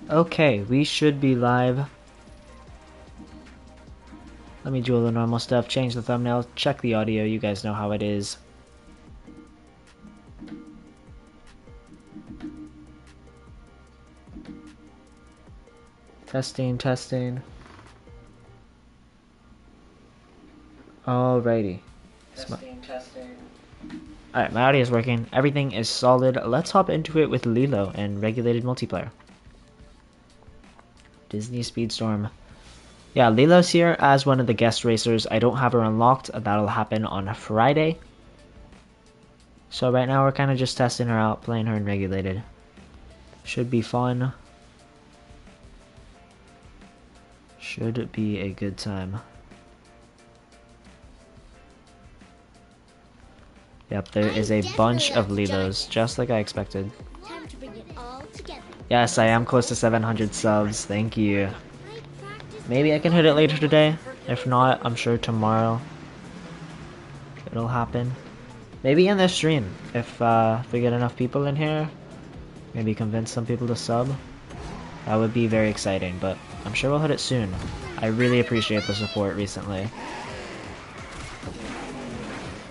Okay, we should be live. Let me do all the normal stuff, change the thumbnail, check the audio, you guys know how it is. Testing, testing. Alrighty. Testing, testing. Alright, my audio is working. Everything is solid. Let's hop into it with Lilo and regulated multiplayer. Disney Speedstorm. Yeah, Lilo's here as one of the guest racers. I don't have her unlocked. That'll happen on Friday. So right now we're kind of just testing her out, playing her in regulated. Should be fun. Should be a good time. Yep, there is a bunch of Lilos, just like I expected. Time to bring it all together. Yes, I am close to 700 subs, thank you. Maybe I can hit it later today. If not, I'm sure tomorrow it'll happen. Maybe in this stream, if we get enough people in here. Maybe convince some people to sub. That would be very exciting, but I'm sure we'll hit it soon. I really appreciate the support recently.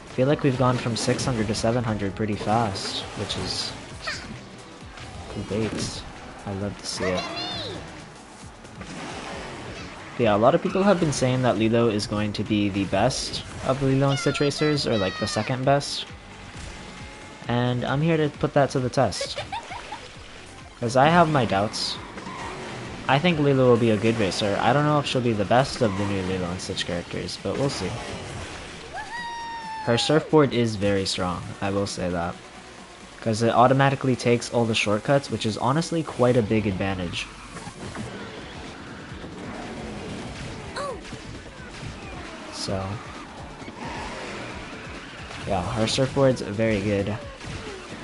I feel like we've gone from 600 to 700 pretty fast, which is great. I love to see it. But yeah, a lot of people have been saying that Lilo is going to be the best of the Lilo and Stitch racers, or like the second best. And I'm here to put that to the test. Because I have my doubts. I think Lilo will be a good racer. I don't know if she'll be the best of the new Lilo and Stitch characters, but we'll see. Her surfboard is very strong, I will say that. Because it automatically takes all the shortcuts, which is honestly quite a big advantage. So, yeah, her surfboard's very good.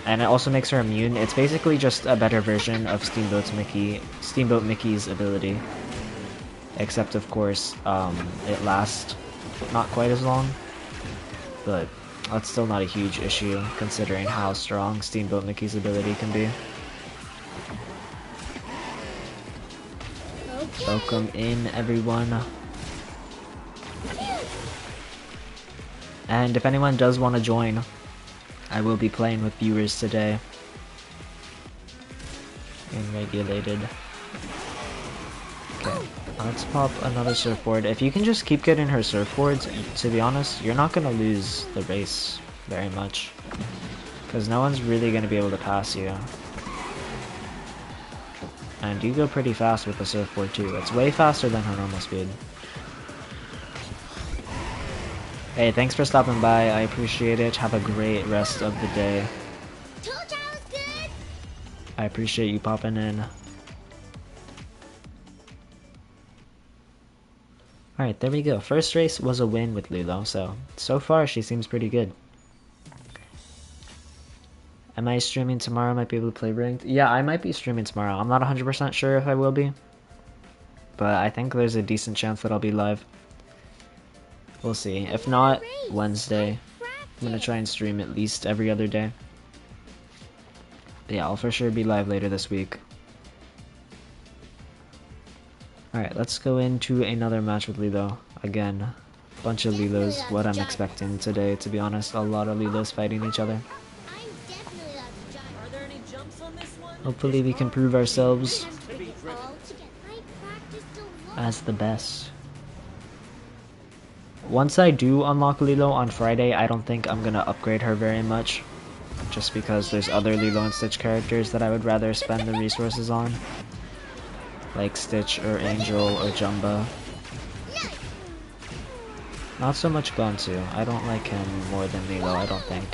And it also makes her immune. It's basically just a better version of Steamboat Mickey's ability. Except, of course, it lasts not quite as long. But that's still not a huge issue, considering how strong Steamboat Mickey's ability can be. Okay. Welcome in, everyone. And if anyone does want to join, I will be playing with viewers today. In regulated. Okay, let's pop another surfboard. If you can just keep getting her surfboards, to be honest, you're not going to lose the race very much. Because no one's really going to be able to pass you. And you go pretty fast with the surfboard too. It's way faster than her normal speed. Hey, thanks for stopping by. I appreciate it. Have a great rest of the day. Told you I was good. I appreciate you popping in. Alright, there we go. First race was a win with Lilo, so far she seems pretty good. Am I streaming tomorrow? Might be able to play ranked? Yeah, I might be streaming tomorrow. I'm not 100% sure if I will be. But I think there's a decent chance that I'll be live. We'll see. If not, Wednesday. I'm gonna try and stream at least every other day. But yeah, I'll for sure be live later this week. Alright, let's go into another match with Lilo. Again, bunch of Lilos, what I'm expecting today, to be honest. A lot of Lilos fighting each other. I'm definitely allowed to jump. Are there any jumps on this one? Hopefully we can prove ourselves Time to bring it all together. I practiced a lot. as the best. Once I do unlock Lilo on Friday, I don't think I'm gonna upgrade her very much. Just because there's other Lilo and Stitch characters that I would rather spend the resources on. Like Stitch or Angel or Jumba. Not so much Gantu. I don't like him more than Lilo, I don't think.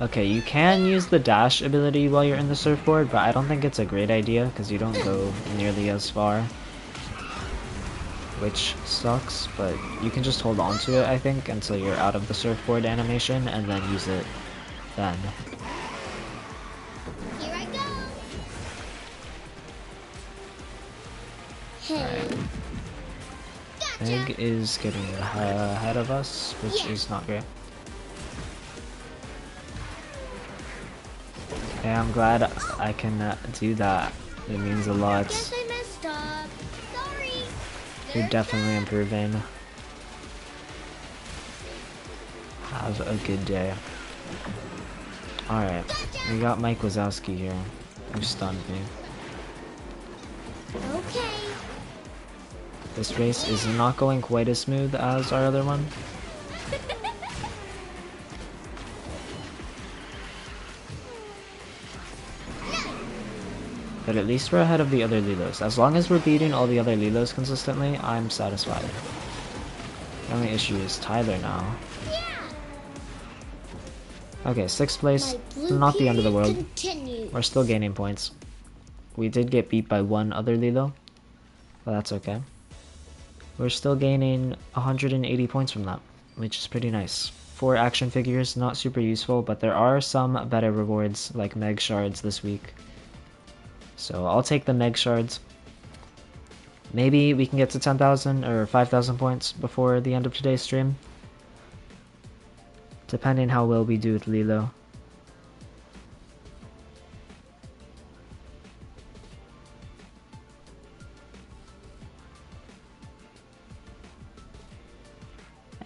Okay, you can use the dash ability while you're in the surfboard, but I don't think it's a great idea because you don't go nearly as far. Which sucks, but you can just hold on to it, I think, until you're out of the surfboard animation, and then use it then. Here I go. Hey. Alright. Gotcha. Meg is getting ahead of us, which is not great. Yeah, I'm glad I can do that. It means a lot. Guess I messed up. Sorry. You're There's definitely that. improving. Have a good day. Alright, we got Mike Wazowski here, who stunned me. Okay. This race is not going quite as smooth as our other one. But at least we're ahead of the other Lilos. As long as we're beating all the other Lilos consistently, I'm satisfied. The only issue is Tyler now. Yeah. Okay, 6th place, My blue not the end of the period world. continues. We're still gaining points. We did get beat by one other Lilo, but that's okay. We're still gaining 180 points from that, which is pretty nice. 4 action figures, not super useful, but there are some better rewards like Meg Shards this week. So I'll take the Meg Shards. Maybe we can get to 10,000 or 5,000 points before the end of today's stream. Depending how well we do with Lilo.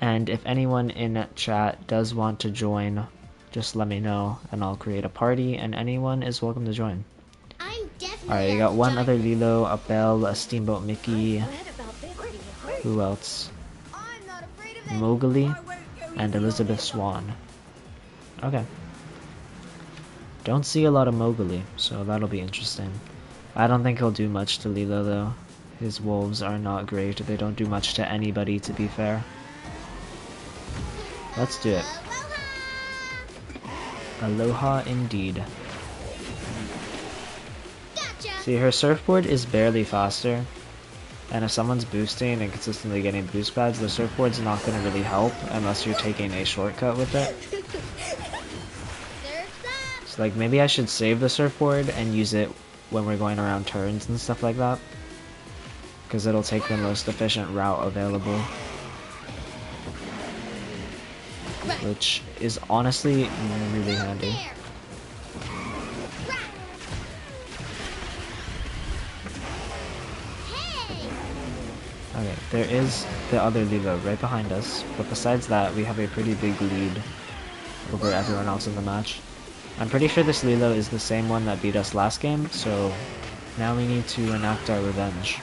And if anyone in chat does want to join, just let me know and I'll create a party and anyone is welcome to join. I'm definitely. Alright, you got one other Lilo, a Belle, a Steamboat Mickey, Who? who else? I'm not afraid of Mowgli, and Elizabeth Swan. Okay. Don't see a lot of Mowgli, so that'll be interesting. I don't think he'll do much to Lilo though. His wolves are not great, they don't do much to anybody to be fair. Let's do it. Aloha indeed. Gotcha. See, her surfboard is barely faster, and if someone's boosting and consistently getting boost pads, the surfboard's not going to really help unless you're taking a shortcut with it. There's that. So like, maybe I should save the surfboard and use it when we're going around turns and stuff like that, because it'll take the most efficient route available. Right. Which is honestly really handy. There. Right. Hey. Okay, there is the other Lilo right behind us, but besides that, we have a pretty big lead over everyone else in the match. I'm pretty sure this Lilo is the same one that beat us last game, so now we need to enact our revenge.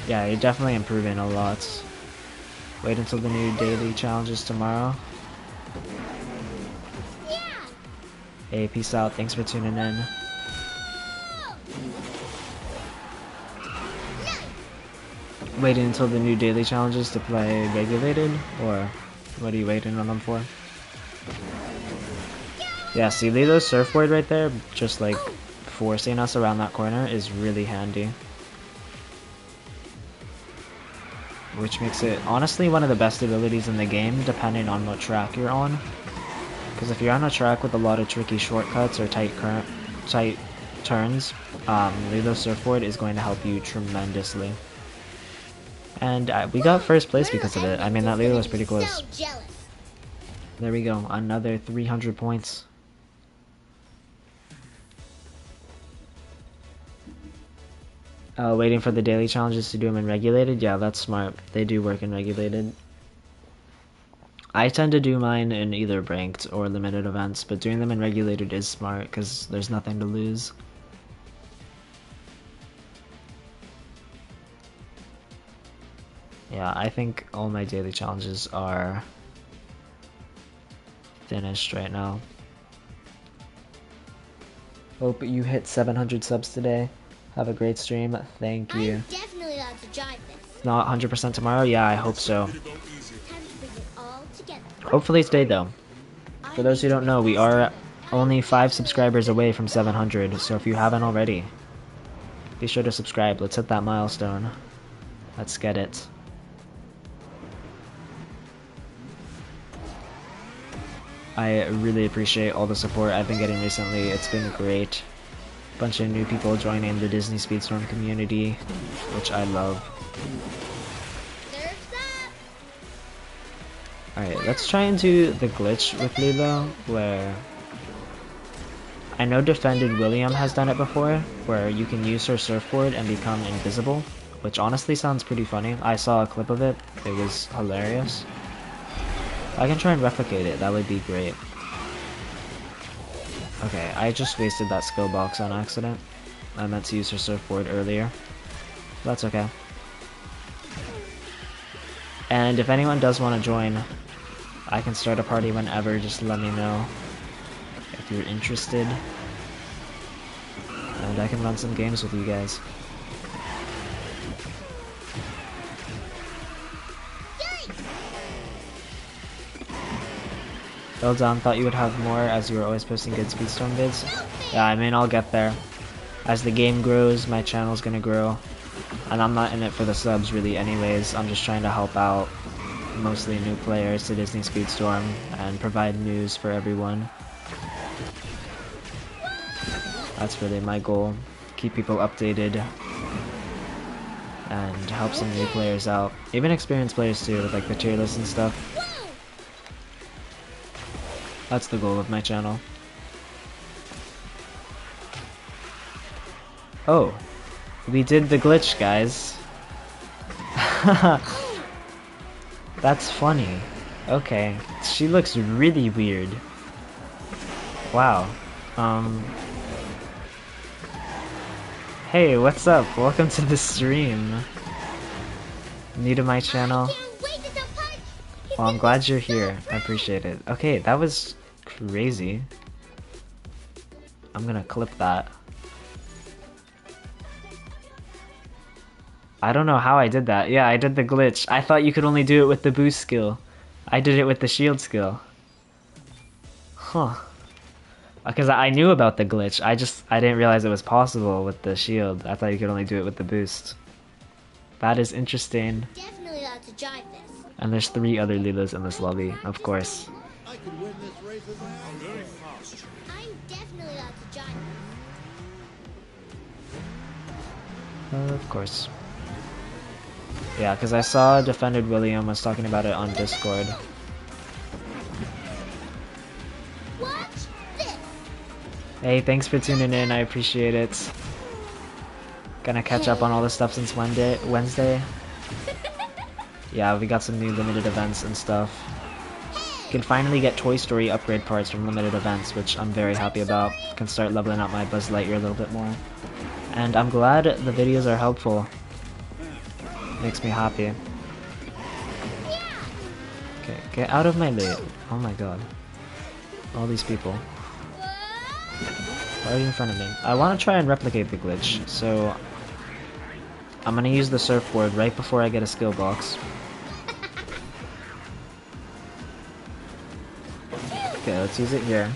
Yeah, you're definitely improving a lot. Wait until the new daily challenges tomorrow. Yeah. Hey, peace out. Thanks for tuning in. Waiting until the new daily challenges to play regulated, or what are you waiting on them for? Yeah, see Lilo's surfboard right there, just like forcing us around that corner is really handy. Which makes it honestly one of the best abilities in the game, depending on what track you're on. Because if you're on a track with a lot of tricky shortcuts or tight turns, Lilo's surfboard is going to help you tremendously. And we got first place because of it. I mean, that Lilo was pretty close. So jealous. There we go, another 300 points. Waiting for the daily challenges to do them in regulated? Yeah, that's smart. They do work in regulated. I tend to do mine in either ranked or limited events, but doing them in regulated is smart because there's nothing to lose. Yeah, I think all my daily challenges are finished right now. Hope you hit 700 subs today. Have a great stream. Thank you. I'm definitely allowed to jive this. Not 100% tomorrow? Yeah, I hope so. Time to bring it all together. Hopefully today though. For those who don't know, we are only 5 subscribers away from 700, so if you haven't already, be sure to subscribe. Let's hit that milestone. Let's get it. I really appreciate all the support I've been getting recently. It's been great. Bunch of new people joining the Disney Speedstorm community, which I love. Alright, let's try and do the glitch with Lilo, where I know Defended William has done it before, where you can use her surfboard and become invisible, which honestly sounds pretty funny. I saw a clip of it, it was hilarious. I can try and replicate it, that would be great. Okay, I just wasted that skill box on accident. I meant to use her surfboard earlier. That's okay. And if anyone does want to join, I can start a party whenever, just let me know if you're interested. And I can run some games with you guys. Well done, thought you would have more as you were always posting good Speedstorm vids. Yeah, I mean, I'll get there. As the game grows, my channel's gonna grow. And I'm not in it for the subs really anyways, I'm just trying to help out mostly new players to Disney Speedstorm and provide news for everyone. That's really my goal. Keep people updated and help some new players out. Even experienced players too, with like the tier lists and stuff. That's the goal of my channel. Oh, we did the glitch, guys. That's funny. Okay, she looks really weird. Wow. Hey, what's up? Welcome to the stream. New to my channel? Well, I'm glad you're here. I appreciate it. Okay, that was crazy. I'm gonna clip that. I don't know how I did that. Yeah, I did the glitch. I thought you could only do it with the boost skill. I did it with the shield skill. Huh. Because I knew about the glitch. I didn't realize it was possible with the shield. I thought you could only do it with the boost. That is interesting. Definitely allowed to jive this. And there's 3 other Lilos in this lobby, of course. I'm definitely allowed to jive this. Of course. Yeah, because I saw Defended William was talking about it on Discord. Watch this. Hey, thanks for tuning in, I appreciate it. Gonna catch up on all the stuff since Wednesday. Yeah, we got some new limited events and stuff. You can finally get Toy Story upgrade parts from limited events, which I'm very happy about. Can start leveling up my Buzz Lightyear a little bit more. And I'm glad the videos are helpful. Makes me happy. Okay, get out of my way. Oh my god. All these people. Why are you in front of me? I want to try and replicate the glitch, so I'm gonna use the surfboard right before I get a skill box. Okay, let's use it here.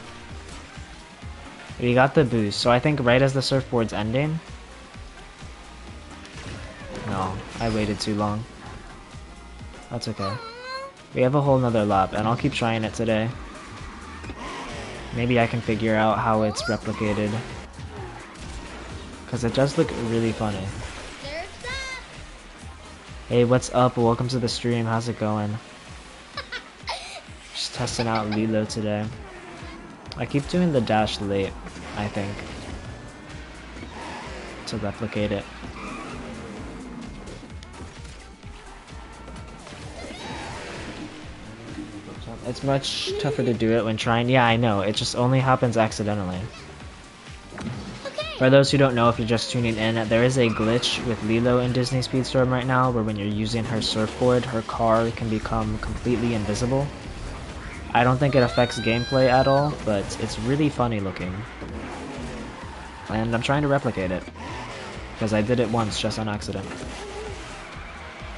We got the boost, so I think right as the surfboard's ending. No, I waited too long. That's okay. We have a whole nother lap, and I'll keep trying it today. Maybe I can figure out how it's replicated. Because it does look really funny. Hey, what's up? Welcome to the stream. How's it going? Just testing out Lilo today. I keep doing the dash late, I think, to replicate it. It's much tougher to do it when trying. Yeah, I know. It just only happens accidentally. For those who don't know, if you're just tuning in, there is a glitch with Lilo in Disney Speedstorm right now where when you're using her surfboard, her car can become completely invisible. I don't think it affects gameplay at all, but it's really funny looking. And I'm trying to replicate it, because I did it once just on accident.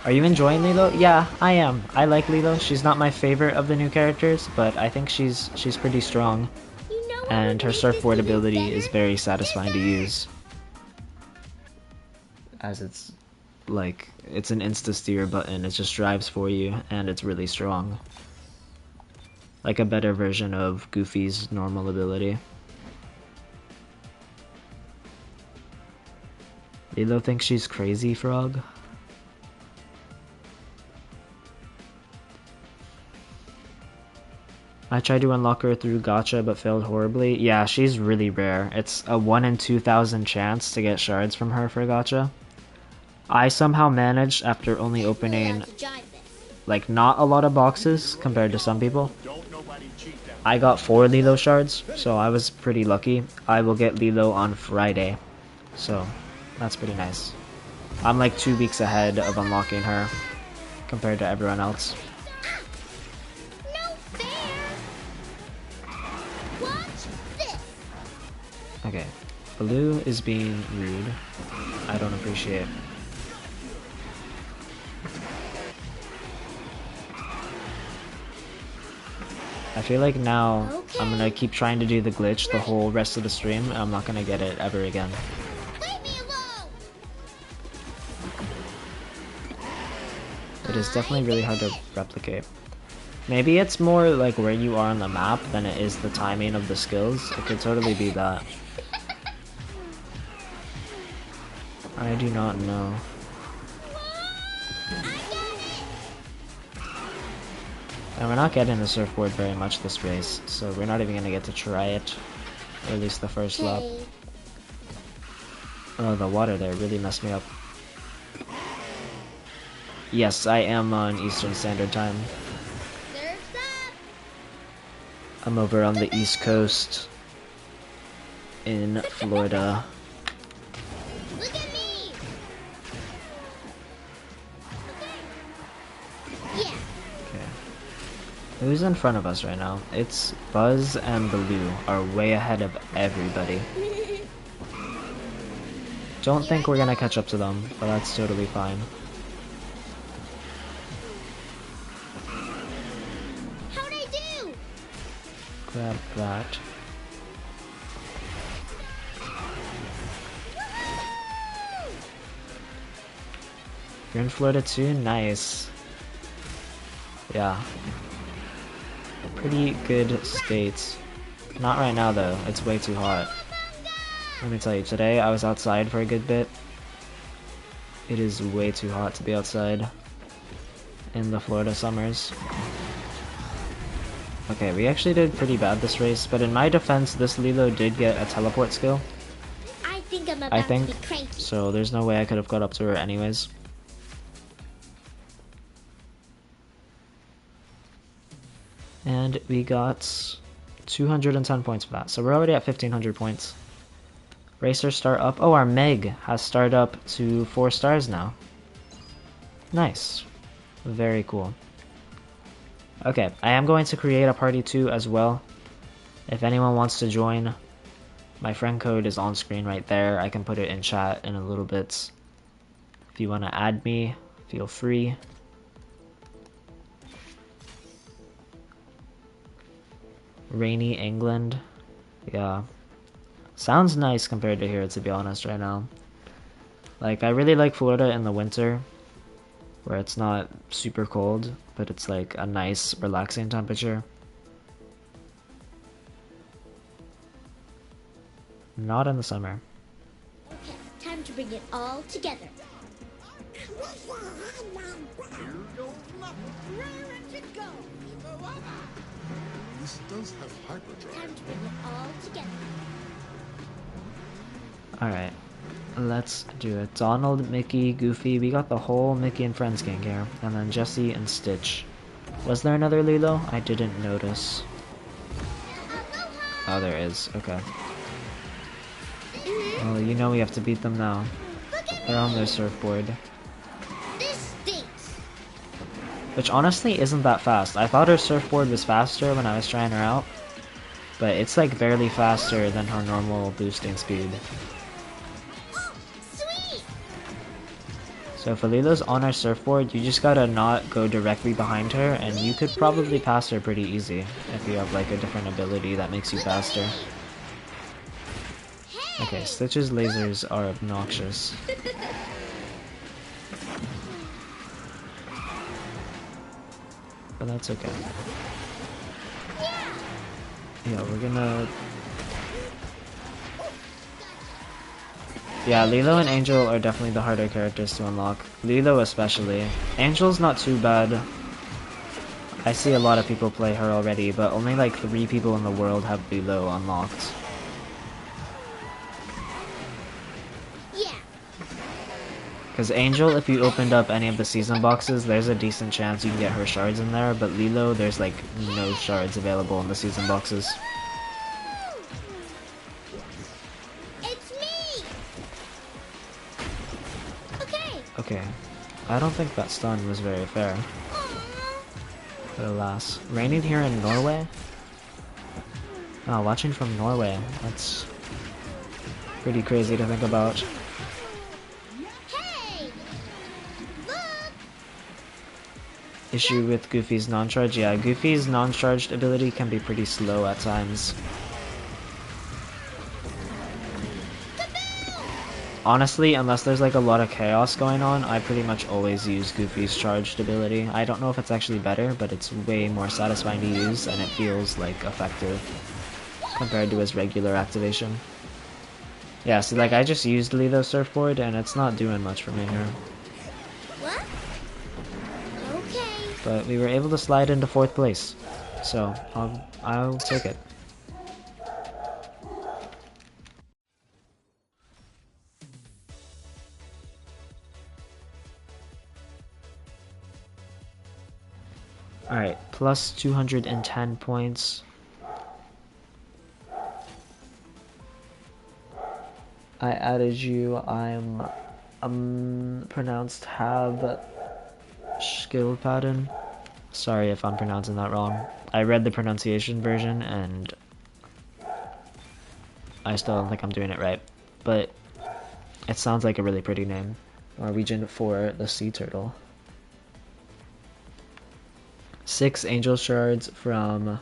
Are you enjoying Lilo? Yeah, I am. I like Lilo. She's not my favorite of the new characters, but I think she's pretty strong. And her surfboard ability is very satisfying to use. As it's like, it's an insta-steer button, it just drives for you, and it's really strong. Like a better version of Goofy's normal ability. Lilo thinks she's crazy, Frog. I tried to unlock her through gacha but failed horribly. Yeah, she's really rare. It's a 1 in 2,000 chance to get shards from her for gacha. I somehow managed, after only opening like not a lot of boxes compared to some people. I got 4 Lilo shards, so I was pretty lucky. I will get Lilo on Friday, so that's pretty nice. I'm like 2 weeks ahead of unlocking her compared to everyone else. Okay, Blue is being rude. I don't appreciate. I feel like now I'm gonna keep trying to do the glitch the whole rest of the stream, and I'm not gonna get it ever again. It is definitely really hard to replicate. Maybe it's more like where you are on the map than it is the timing of the skills. It could totally be that. I do not know. And we're not getting the surfboard very much this race, so we're not even gonna get to try it. Or at least the first lap. Oh, the water there really messed me up. Yes, I am on Eastern Standard Time. I'm over on the East Coast in Florida. Look at me. Yeah. Okay. Who's in front of us right now? It's Buzz and Baloo are way ahead of everybody. Don't think we're gonna catch up to them, but that's totally fine. How'd I do? Grab that. You're in Florida too? Nice. Yeah. Pretty good states. Not right now though, it's way too hot. Let me tell you, today I was outside for a good bit. It is way too hot to be outside in the Florida summers. Okay, we actually did pretty bad this race, but in my defense, this Lilo did get a teleport skill. I think I'm about to be cranky. So there's no way I could have got up to her anyways. And we got 210 points for that, so we're already at 1500 points. Racer start up. Oh, our Meg has started up to 4 stars now. Nice. Very cool. Okay, I am going to create a party too as well. If anyone wants to join, my friend code is on screen right there. I can put it in chat in a little bit. If you want to add me, feel free. Rainy England. Yeah. Sounds nice compared to here, to be honest, right now. Like, I really like Florida in the winter, where it's not super cold, but it's like a nice, relaxing temperature. Not in the summer. Okay, time to bring it all together. This does have hyperdrive. Time to bring it all together. Alright, let's do it. Donald, Mickey, Goofy, we got the whole Mickey and Friends gang here. And then Jesse and Stitch. Was there another Lilo? I didn't notice. Oh, there is. Okay. Well, you know we have to beat them now. They're on their surfboard. This stinks. Which honestly isn't that fast. I thought her surfboard was faster when I was trying her out. But it's like barely faster than her normal boosting speed. Sweet. So if Lilo's on her surfboard, you just gotta not go directly behind her, and you could probably pass her pretty easy if you have like a different ability that makes you faster. Okay, Stitch's lasers are obnoxious. But that's okay. Yeah, we're gonna... Yeah, Lilo and Angel are definitely the harder characters to unlock. Lilo especially. Angel's not too bad. I see a lot of people play her already, but only like 3 people in the world have Lilo unlocked. Yeah. Because Angel, if you opened up any of the season boxes, there's a decent chance you can get her shards in there, but Lilo, there's like no shards available in the season boxes. It's me. Okay. Okay. I don't think that stun was very fair. But alas. Raining here in Norway? Oh, watching from Norway. That's pretty crazy to think about. Hey. Look. Issue with Goofy's non-charge? Yeah, Goofy's non-charged ability can be pretty slow at times. Honestly, unless there's like a lot of chaos going on, I pretty much always use Goofy's charged ability. I don't know if it's actually better, but it's way more satisfying to use, and it feels like effective compared to his regular activation. Yeah, so like I just used Lilo's surfboard, and it's not doing much for me here. What? Okay. But we were able to slide into 4th place, so I'll take it. Alright, plus 210 points. I added you. I'm pronounced have skill pattern. Sorry if I'm pronouncing that wrong. I read the pronunciation version and I still don't think I'm doing it right. But it sounds like a really pretty name. Norwegian for the sea turtle. 6 angel shards from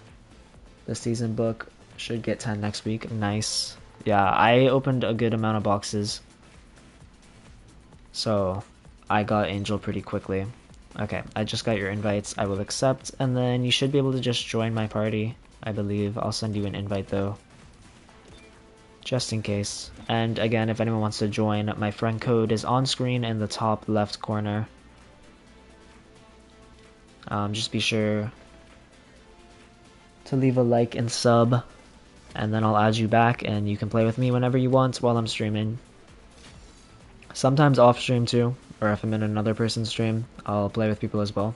the season book. Should get 10 next week. Nice. Yeah, I opened a good amount of boxes. So I got angel pretty quickly. Okay, I just got your invites. I will accept, and then you should be able to just join my party, I believe. I'll send you an invite though, just in case. And again, if anyone wants to join, my friend code is on screen in the top left corner. Just be sure to leave a like and sub, and then I'll add you back and you can play with me whenever you want while I'm streaming. Sometimes off stream too, or if I'm in another person's stream, I'll play with people as well.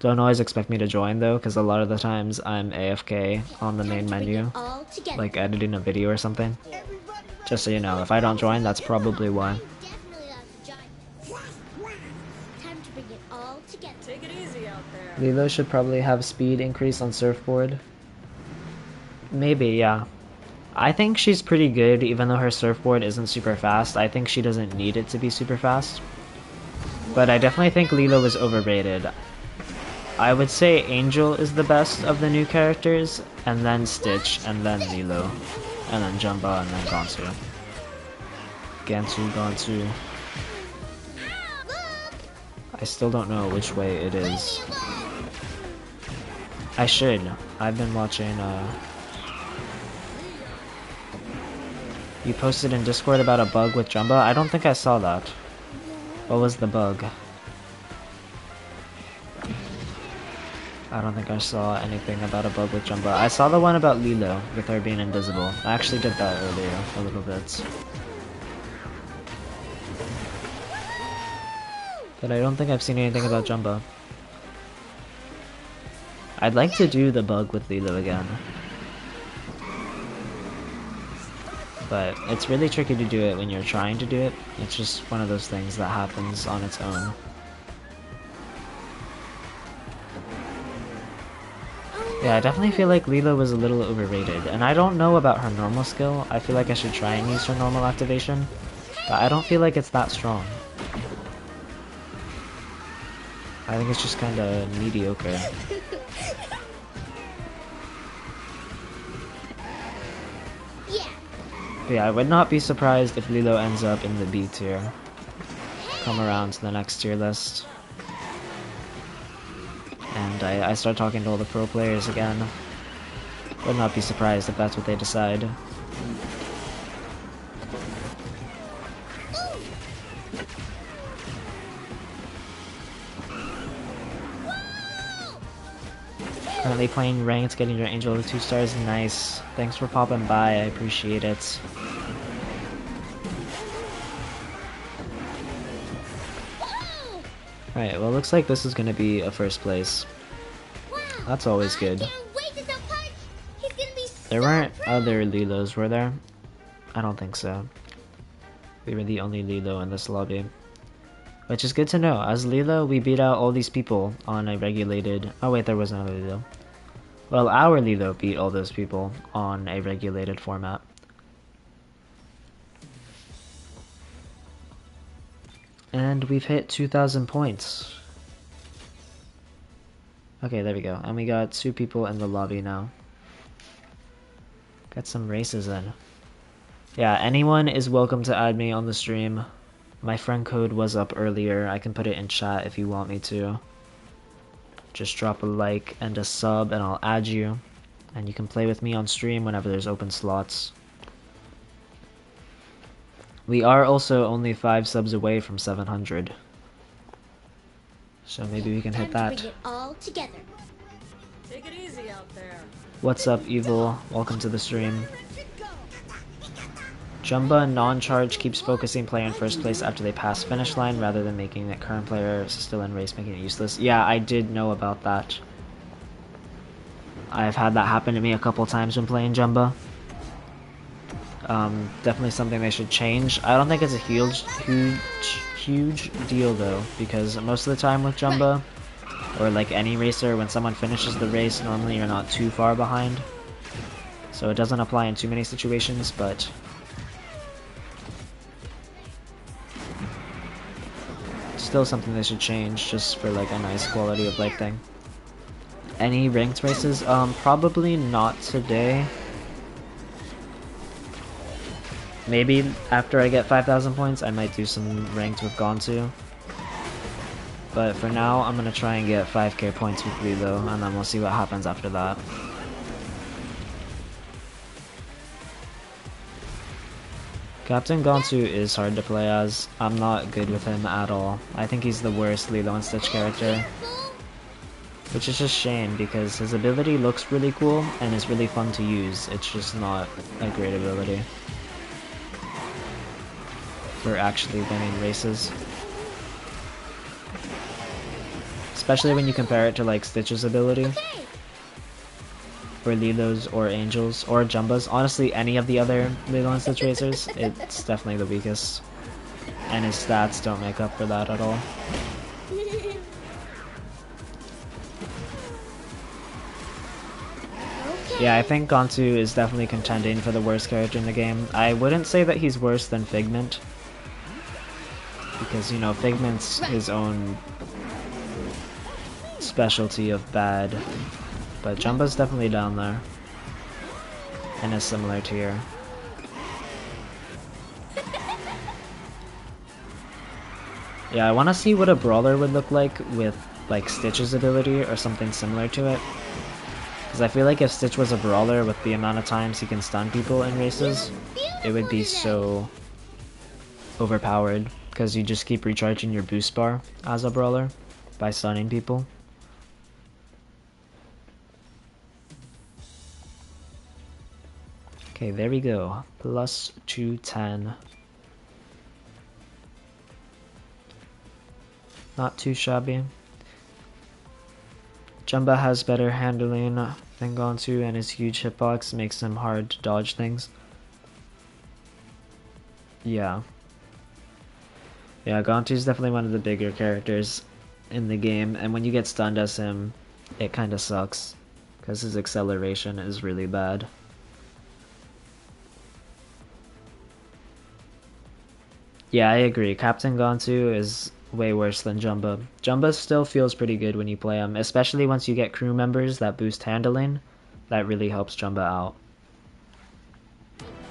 Don't always expect me to join though, because a lot of the times I'm AFK on the main menu, like editing a video or something. Just so you know, if I don't join, that's probably why. Take it easy out there. Lilo should probably have speed increase on surfboard. Maybe, yeah. I think she's pretty good, even though her surfboard isn't super fast. I think she doesn't need it to be super fast. But I definitely think Lilo is overrated. I would say Angel is the best of the new characters, and then Stitch, and then Lilo, and then Jumba, and then Gantu. Gantu. I still don't know which way it is. I should. I've been watching, You posted in Discord about a bug with Jumba? I don't think I saw that. What was the bug? I don't think I saw anything about a bug with Jumba. I saw the one about Lilo, with her being invisible. I actually did that earlier, a little bit. But I don't think I've seen anything about Jumba. I'd like to do the bug with Lilo again. But it's really tricky to do it when you're trying to do it. It's just one of those things that happens on its own. Yeah, I definitely feel like Lilo was a little overrated, and I don't know about her normal skill. I feel like I should try and use her normal activation, but I don't feel like it's that strong. I think it's just kinda mediocre. But yeah, I would not be surprised if Lilo ends up in the B tier. Come around to the next tier list. And I start talking to all the pro players again. Would not be surprised if that's what they decide. Currently playing ranked, getting your angel to 2 stars, nice. Thanks for popping by, I appreciate it. Alright, well looks like this is gonna be a first place. Wow. That's always good. I can't wait to tell Punch. He's gonna be There so weren't proud. other Lilos, were there? I don't think so. We were the only Lilo in this lobby. Which is good to know. As Lilo, we beat out all these people on a regulated... Oh wait, there was another Lilo. Well, our Lilo beat all those people on a regulated format. And we've hit 2,000 points. Okay, there we go. And we got 2 people in the lobby now. Got some races in. Yeah, anyone is welcome to add me on the stream. My friend code was up earlier. I can put it in chat if you want me to. Just drop a like and a sub and I'll add you. And you can play with me on stream whenever there's open slots. We are also only 5 subs away from 700. So maybe we can hit Time to that. bring it all together. Take it easy out there. What's up, Evil? Welcome to the stream. Jumba non-charge keeps focusing player in first place after they pass finish line rather than making the current player still in race, making it useless. Yeah, I did know about that. I've had that happen to me a couple times when playing Jumba. Definitely something they should change. I don't think it's a huge deal though, because most of the time with Jumba, or like any racer, when someone finishes the race, normally you're not too far behind. So it doesn't apply in too many situations, but still something they should change just for like a nice quality of life thing. Any ranked races? Probably not today. Maybe after I get 5,000 points I might do some ranked with Gantu. But for now I'm gonna try and get 5k points with Lilo and then we'll see what happens after that. Captain Gantu is hard to play as. I'm not good with him at all. I think he's the worst Lilo and Stitch character. Which is just shame because his ability looks really cool and is really fun to use. It's just not a great ability for actually winning races. Especially when you compare it to like Stitch's ability. Okay. Or Lilo's or Angel's or Jumba's. Honestly, any of the other Lilo and Stitch racers, it's definitely the weakest. And his stats don't make up for that at all. Okay. Yeah, I think Gantu is definitely contending for the worst character in the game. I wouldn't say that he's worse than Figment. Because, you know, Figment's his own specialty of bad. But Jumba's definitely down there. In a similar tier. Yeah, I want to see what a brawler would look like with like Stitch's ability or something similar to it. Because I feel like if Stitch was a brawler with the amount of times he can stun people in races, it would be so overpowered. Because you just keep recharging your boost bar as a brawler by stunning people. Okay, there we go. Plus 210. Not too shabby. Jumba has better handling than Gantu, and his huge hitbox makes him hard to dodge things. Yeah. Yeah, Gantu's definitely one of the bigger characters in the game, and when you get stunned as him, it kinda sucks. Because his acceleration is really bad. Yeah, I agree. Captain Gantu is way worse than Jumba. Jumba still feels pretty good when you play him, especially once you get crew members that boost handling. That really helps Jumba out.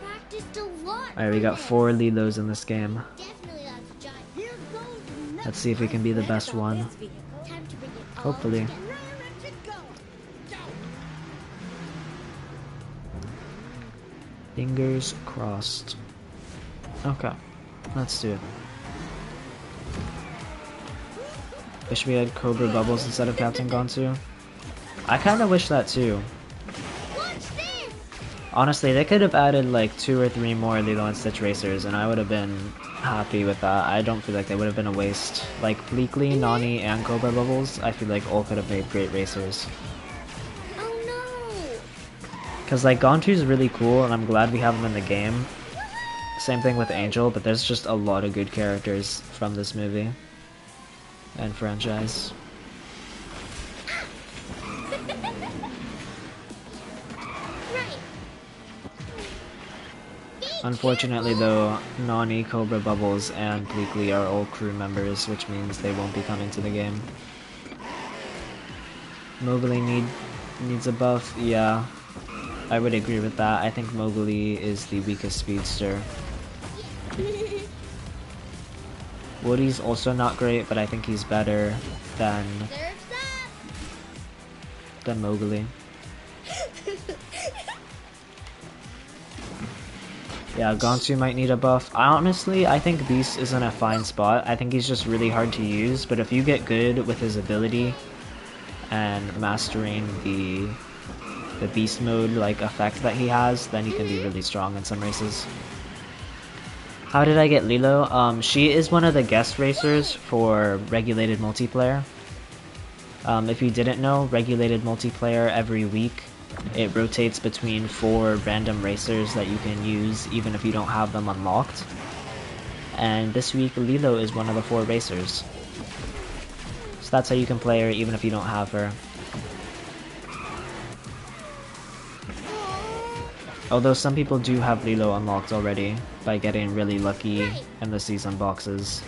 Practiced a lot. Alright, we got 4 Lilos in this game. Definitely lots of giant. Let's see if we can be the best one. Time to bring it all Hopefully. together. Fingers crossed. Okay, let's do it. Wish we had Cobra Bubbles instead of Captain Gantu. I kinda wish that too. Honestly, they could have added like 2 or 3 more Lilo and Stitch racers and I would have been happy with that. I don't feel like they would have been a waste. Like Bleakley, Nani, and Cobra Bubbles, I feel like all could have made great racers. Oh no! Cause like Gantu's really cool and I'm glad we have him in the game. Same thing with Angel, but there's just a lot of good characters from this movie and franchise. Unfortunately though, Nani, Cobra Bubbles, and Bleakley are all crew members, which means they won't be coming to the game. Mowgli needs a buff, yeah. I would agree with that. I think Mowgli is the weakest speedster. Woody's also not great, but I think he's better than Mowgli. Yeah, Gantu might need a buff. Honestly, I think Beast is in a fine spot. I think he's just really hard to use, but if you get good with his ability and mastering the Beast mode like effect that he has, then he can be really strong in some races. How did I get Lilo? She is one of the guest racers for regulated multiplayer. If you didn't know, regulated multiplayer every week it rotates between 4 random racers that you can use even if you don't have them unlocked. And this week Lilo is one of the 4 racers. So that's how you can play her even if you don't have her. Although some people do have Lilo unlocked already by getting really lucky in the season boxes.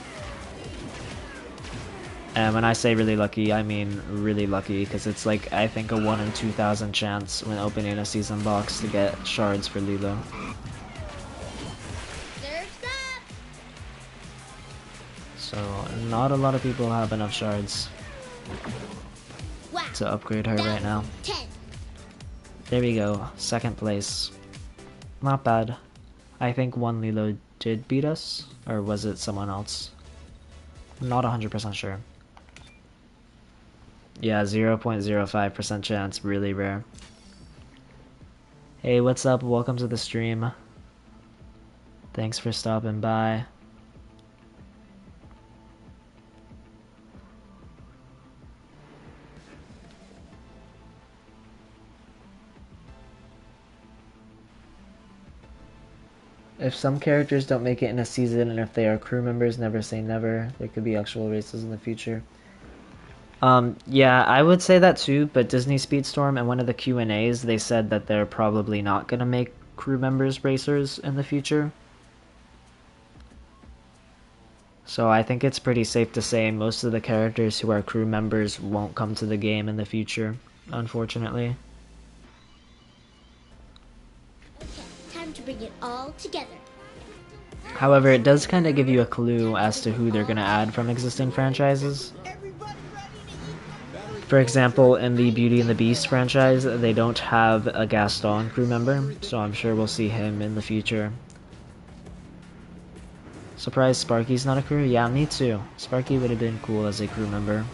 And when I say really lucky, I mean really lucky, because it's like, I think a 1 in 2,000 chance when opening a season box to get shards for Lilo. So, not a lot of people have enough shards to upgrade her right now. There we go, 2nd place. Not bad. I think one Lilo did beat us, or was it someone else? Not 100% sure. Yeah, 0.05% chance, really rare. Hey, what's up? Welcome to the stream. Thanks for stopping by. If some characters don't make it in a season, and if they are crew members, never say never. There could be actual races in the future. Yeah, I would say that too, but Disney Speedstorm and one of the Q&As, they said that they're probably not gonna make crew members racers in the future. So I think it's pretty safe to say most of the characters who are crew members won't come to the game in the future, unfortunately. Okay, time to bring it all together. However, it does kind of give you a clue as to who they're gonna add from existing franchises. For example, in the Beauty and the Beast franchise, they don't have a Gaston crew member, so I'm sure we'll see him in the future. Surprised Sparky's not a crew? Yeah, me too. Sparky would have been cool as a crew member.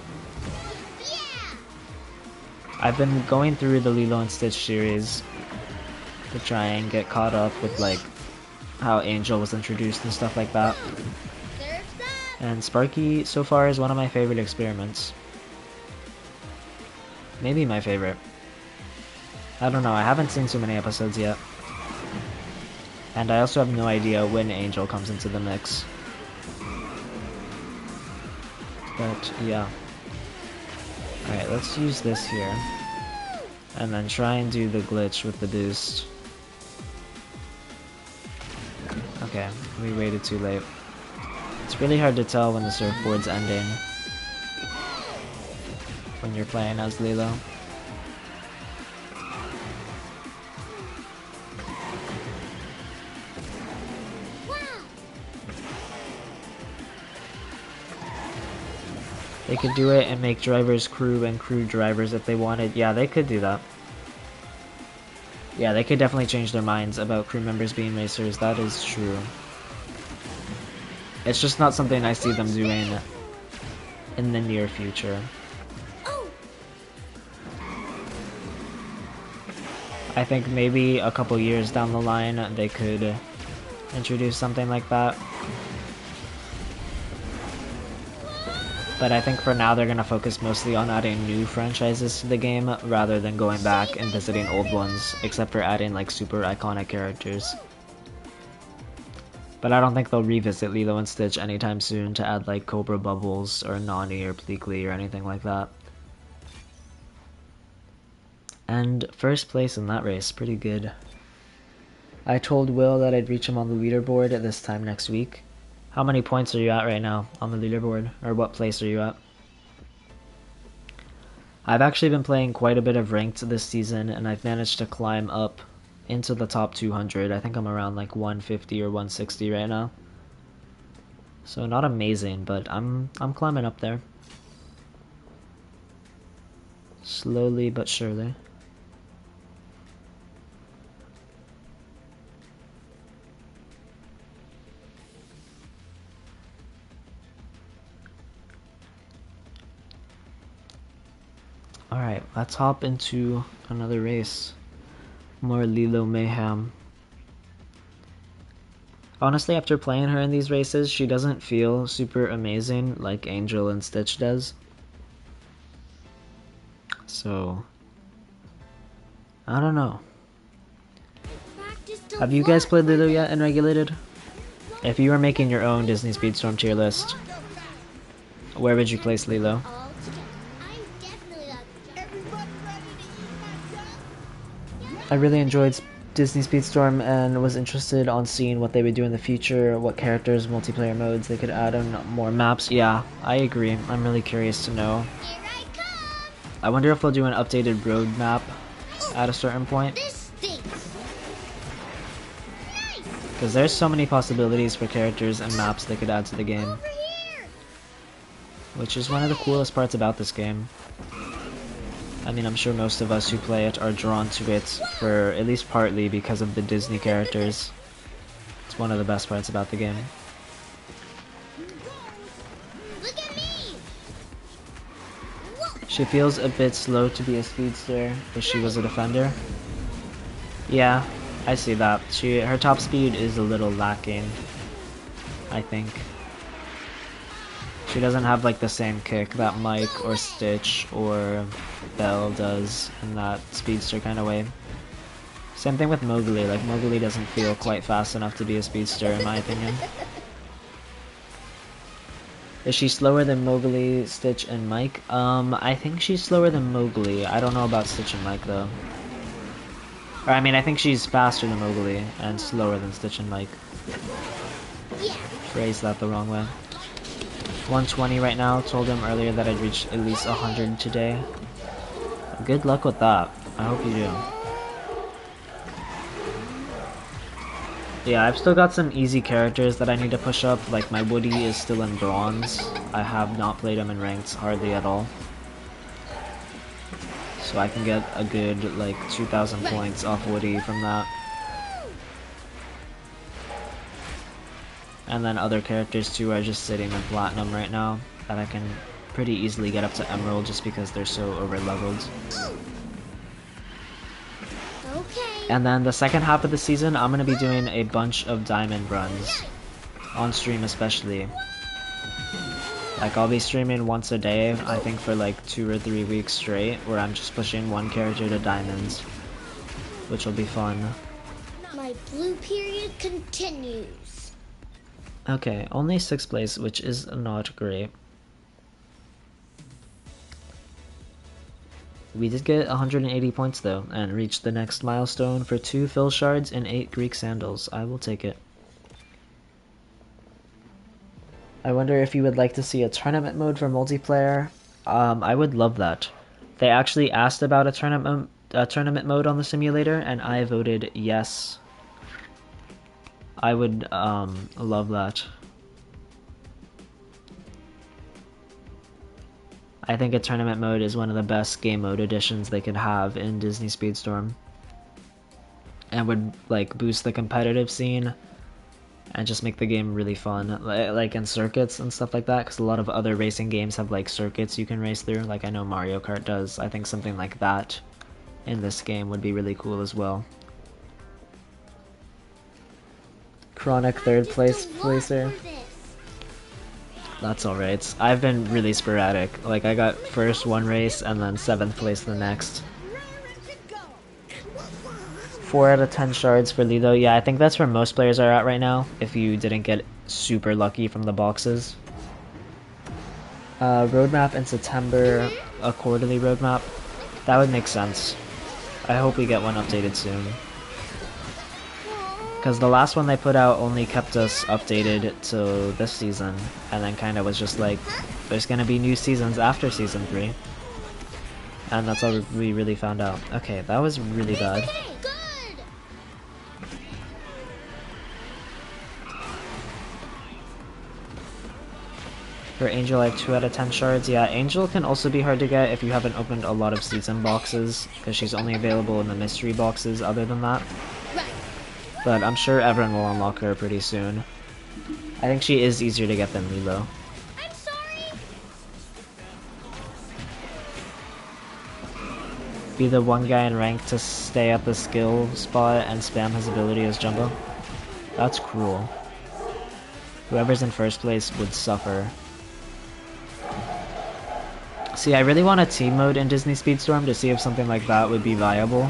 I've been going through the Lilo and Stitch series to try and get caught up with like how Angel was introduced and stuff like that. And Sparky so far is one of my favorite experiments. Maybe my favorite. I don't know, I haven't seen too many episodes yet. And I also have no idea when Angel comes into the mix. But yeah. Alright, let's use this here. And then try and do the glitch with the boost. Okay, we waited too late. It's really hard to tell when the surfboard's ending when you're playing as Lilo. They could do it and make drivers crew and crew drivers if they wanted. Yeah, they could do that. Yeah, they could definitely change their minds about crew members being racers, that is true. It's just not something I see them doing in the near future. I think maybe a couple years down the line they could introduce something like that. But I think for now they're going to focus mostly on adding new franchises to the game rather than going back and visiting old ones, except for adding like super iconic characters. But I don't think they'll revisit Lilo and Stitch anytime soon to add like Cobra Bubbles or Nani or Pleakley or anything like that. And first place in that race, pretty good. I told Will that I'd reach him on the leaderboard at this time next week. How many points are you at right now on the leaderboard? Or what place are you at? I've actually been playing quite a bit of ranked this season, and I've managed to climb up into the top 200. I think I'm around like 150 or 160 right now. So not amazing, but I'm climbing up there. Slowly but surely. Alright, let's hop into another race. More Lilo mayhem. Honestly, after playing her in these races, she doesn't feel super amazing like Angel and Stitch does. So, I don't know. Have you guys played Lilo yet in Regulated? If you were making your own Disney Speedstorm tier list, where would you place Lilo? I really enjoyed Disney Speedstorm and was interested on seeing what they would do in the future, what characters, multiplayer modes they could add on more maps. Yeah, I agree. I'm really curious to know. I wonder if they'll do an updated road map at a certain point. Because there's so many possibilities for characters and maps they could add to the game. Which is one of the coolest parts about this game. I mean, I'm sure most of us who play it are drawn to it for at least partly because of the Disney characters. It's one of the best parts about the game. She feels a bit slow to be a speedster if she was a defender. Yeah, I see that. Her top speed is a little lacking, I think. She doesn't have like the same kick that Mike or Stitch or Belle does in that speedster kind of way. Same thing with Mowgli, like Mowgli doesn't feel quite fast enough to be a speedster in my opinion. Is she slower than Mowgli, Stitch, and Mike? I think she's slower than Mowgli. I don't know about Stitch and Mike though. Or I mean, I think she's faster than Mowgli and slower than Stitch and Mike. Phrased that the wrong way. 120 right now. Told him earlier that I'd reach at least 100 today. Good luck with that. I hope you do. Yeah, I've still got some easy characters that I need to push up. Like my Woody is still in bronze. I have not played him in ranked hardly at all. So I can get a good like 2,000 points off Woody from that. And then other characters too are just sitting in Platinum right now that I can pretty easily get up to Emerald just because they're so over leveled. And then the second half of the season I'm going to be doing a bunch of diamond runs. On stream especially. Like I'll be streaming once a day, I think for like 2 or 3 weeks straight, where I'm just pushing one character to diamonds. Which will be fun. My blue period continues. Okay, only 6th place, which is not great. We did get 180 points though, and reached the next milestone for 2 fill shards and 8 Greek sandals. I will take it. I wonder if you would like to see a tournament mode for multiplayer. I would love that. They actually asked about a tournament mode on the simulator, and I voted yes. I would love that. I think a tournament mode is one of the best game mode additions they could have in Disney Speedstorm. and would like boost the competitive scene and just make the game really fun, like in circuits and stuff like that, because a lot of other racing games have like circuits you can race through, like I know Mario Kart does. I think something like that in this game would be really cool as well. Chronic third place placer. That's alright. I've been really sporadic. Like I got first one race and then 7th place the next. 4 out of 10 shards for Lilo. Yeah, I think that's where most players are at right now, if you didn't get super lucky from the boxes. Roadmap in September, a quarterly roadmap. That would make sense. I hope we get one updated soon. Because the last one they put out only kept us updated to this season, and then kind of was just like, there's gonna be new seasons after Season 3. And that's all we really found out. Okay, that was really bad. For Angel, I have 2 out of 10 shards. Yeah, Angel can also be hard to get if you haven't opened a lot of season boxes, because she's only available in the mystery boxes other than that. But I'm sure everyone will unlock her pretty soon. I think she is easier to get than Lilo. I'm sorry. Be the one guy in rank to stay at the skill spot and spam his ability as Jumbo. That's cruel. Whoever's in first place would suffer. See, I really want a team mode in Disney Speedstorm to see if something like that would be viable.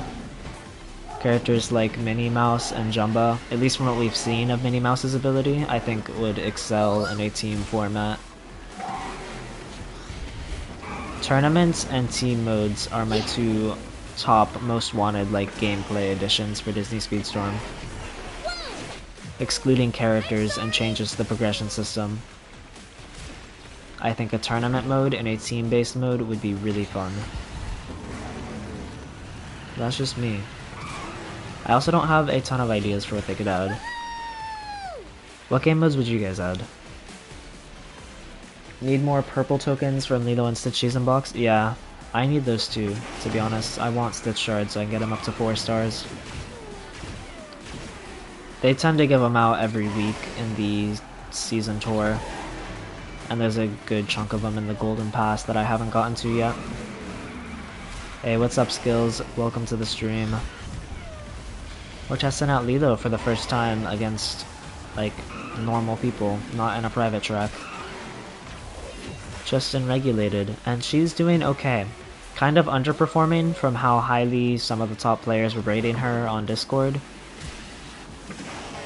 Characters like Minnie Mouse and Jumba, at least from what we've seen of Minnie Mouse's ability, I think would excel in a team format. Tournaments and team modes are my 2 top most wanted like gameplay additions for Disney Speedstorm. Excluding characters and changes to the progression system. I think a tournament mode and a team-based mode would be really fun. That's just me. I also don't have a ton of ideas for what they could add. What game modes would you guys add? Need more purple tokens from Lilo and Stitch Season Box? Yeah, I need those too, to be honest. I want Stitch shards so I can get them up to 4 stars. They tend to give them out every week in the season tour. And there's a good chunk of them in the Golden Pass that I haven't gotten to yet. Hey, what's up, Skills? Welcome to the stream. We're testing out Lilo for the first time against, like, normal people, not in a private track. Just in regulated, and she's doing okay. Kind of underperforming from how highly some of the top players were rating her on Discord.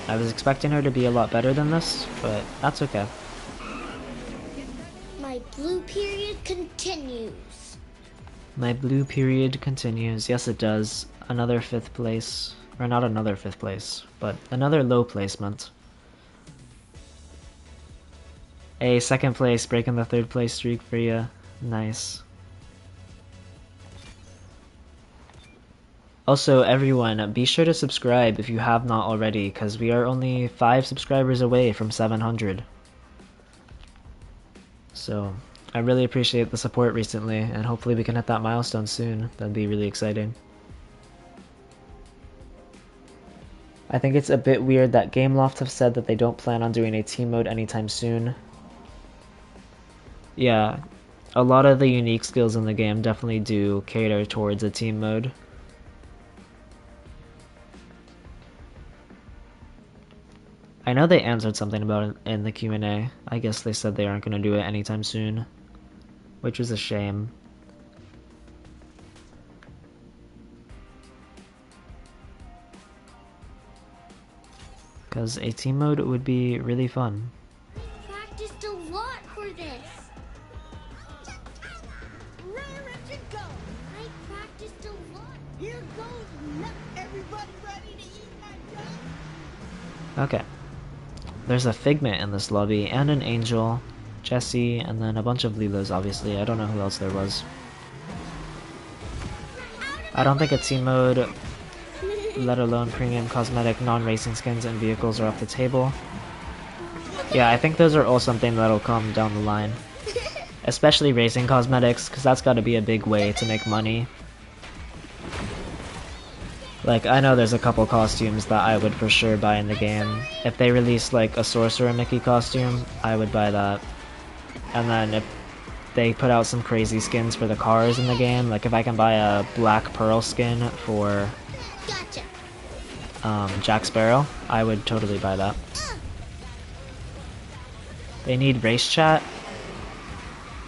I was expecting her to be a lot better than this, but that's okay. My blue period continues. My blue period continues. Yes, it does. Another 5th place. Or not another 5th place, but another low placement. A 2nd place, breaking the 3rd place streak for you. Nice. Also, everyone, be sure to subscribe if you have not already, because we are only 5 subscribers away from 700. So, I really appreciate the support recently, and hopefully we can hit that milestone soon. That'd be really exciting. I think it's a bit weird that Gameloft have said that they don't plan on doing a team mode anytime soon. Yeah, a lot of the unique skills in the game definitely do cater towards a team mode. I know they answered something about it in the Q&A. I guess they said they aren't going to do it anytime soon, which was a shame. Because a team mode would be really fun. I practiced a lot for this. I practiced a lot. Here goes everybody ready to eat my duck. Okay. There's a Figment in this lobby, and an Angel, Jessie, and then a bunch of Lilos, obviously. I don't know who else there was. I don't think a team mode, let alone premium cosmetic non-racing skins and vehicles, are off the table. Yeah, I think those are all something that'll come down the line. Especially racing cosmetics, because that's got to be a big way to make money. Like, I know there's a couple costumes that I would for sure buy in the game. If they release like a Sorcerer Mickey costume, I would buy that. And then if they put out some crazy skins for the cars in the game, like if I can buy a Black Pearl skin for Jack Sparrow, I would totally buy that. They need race chat?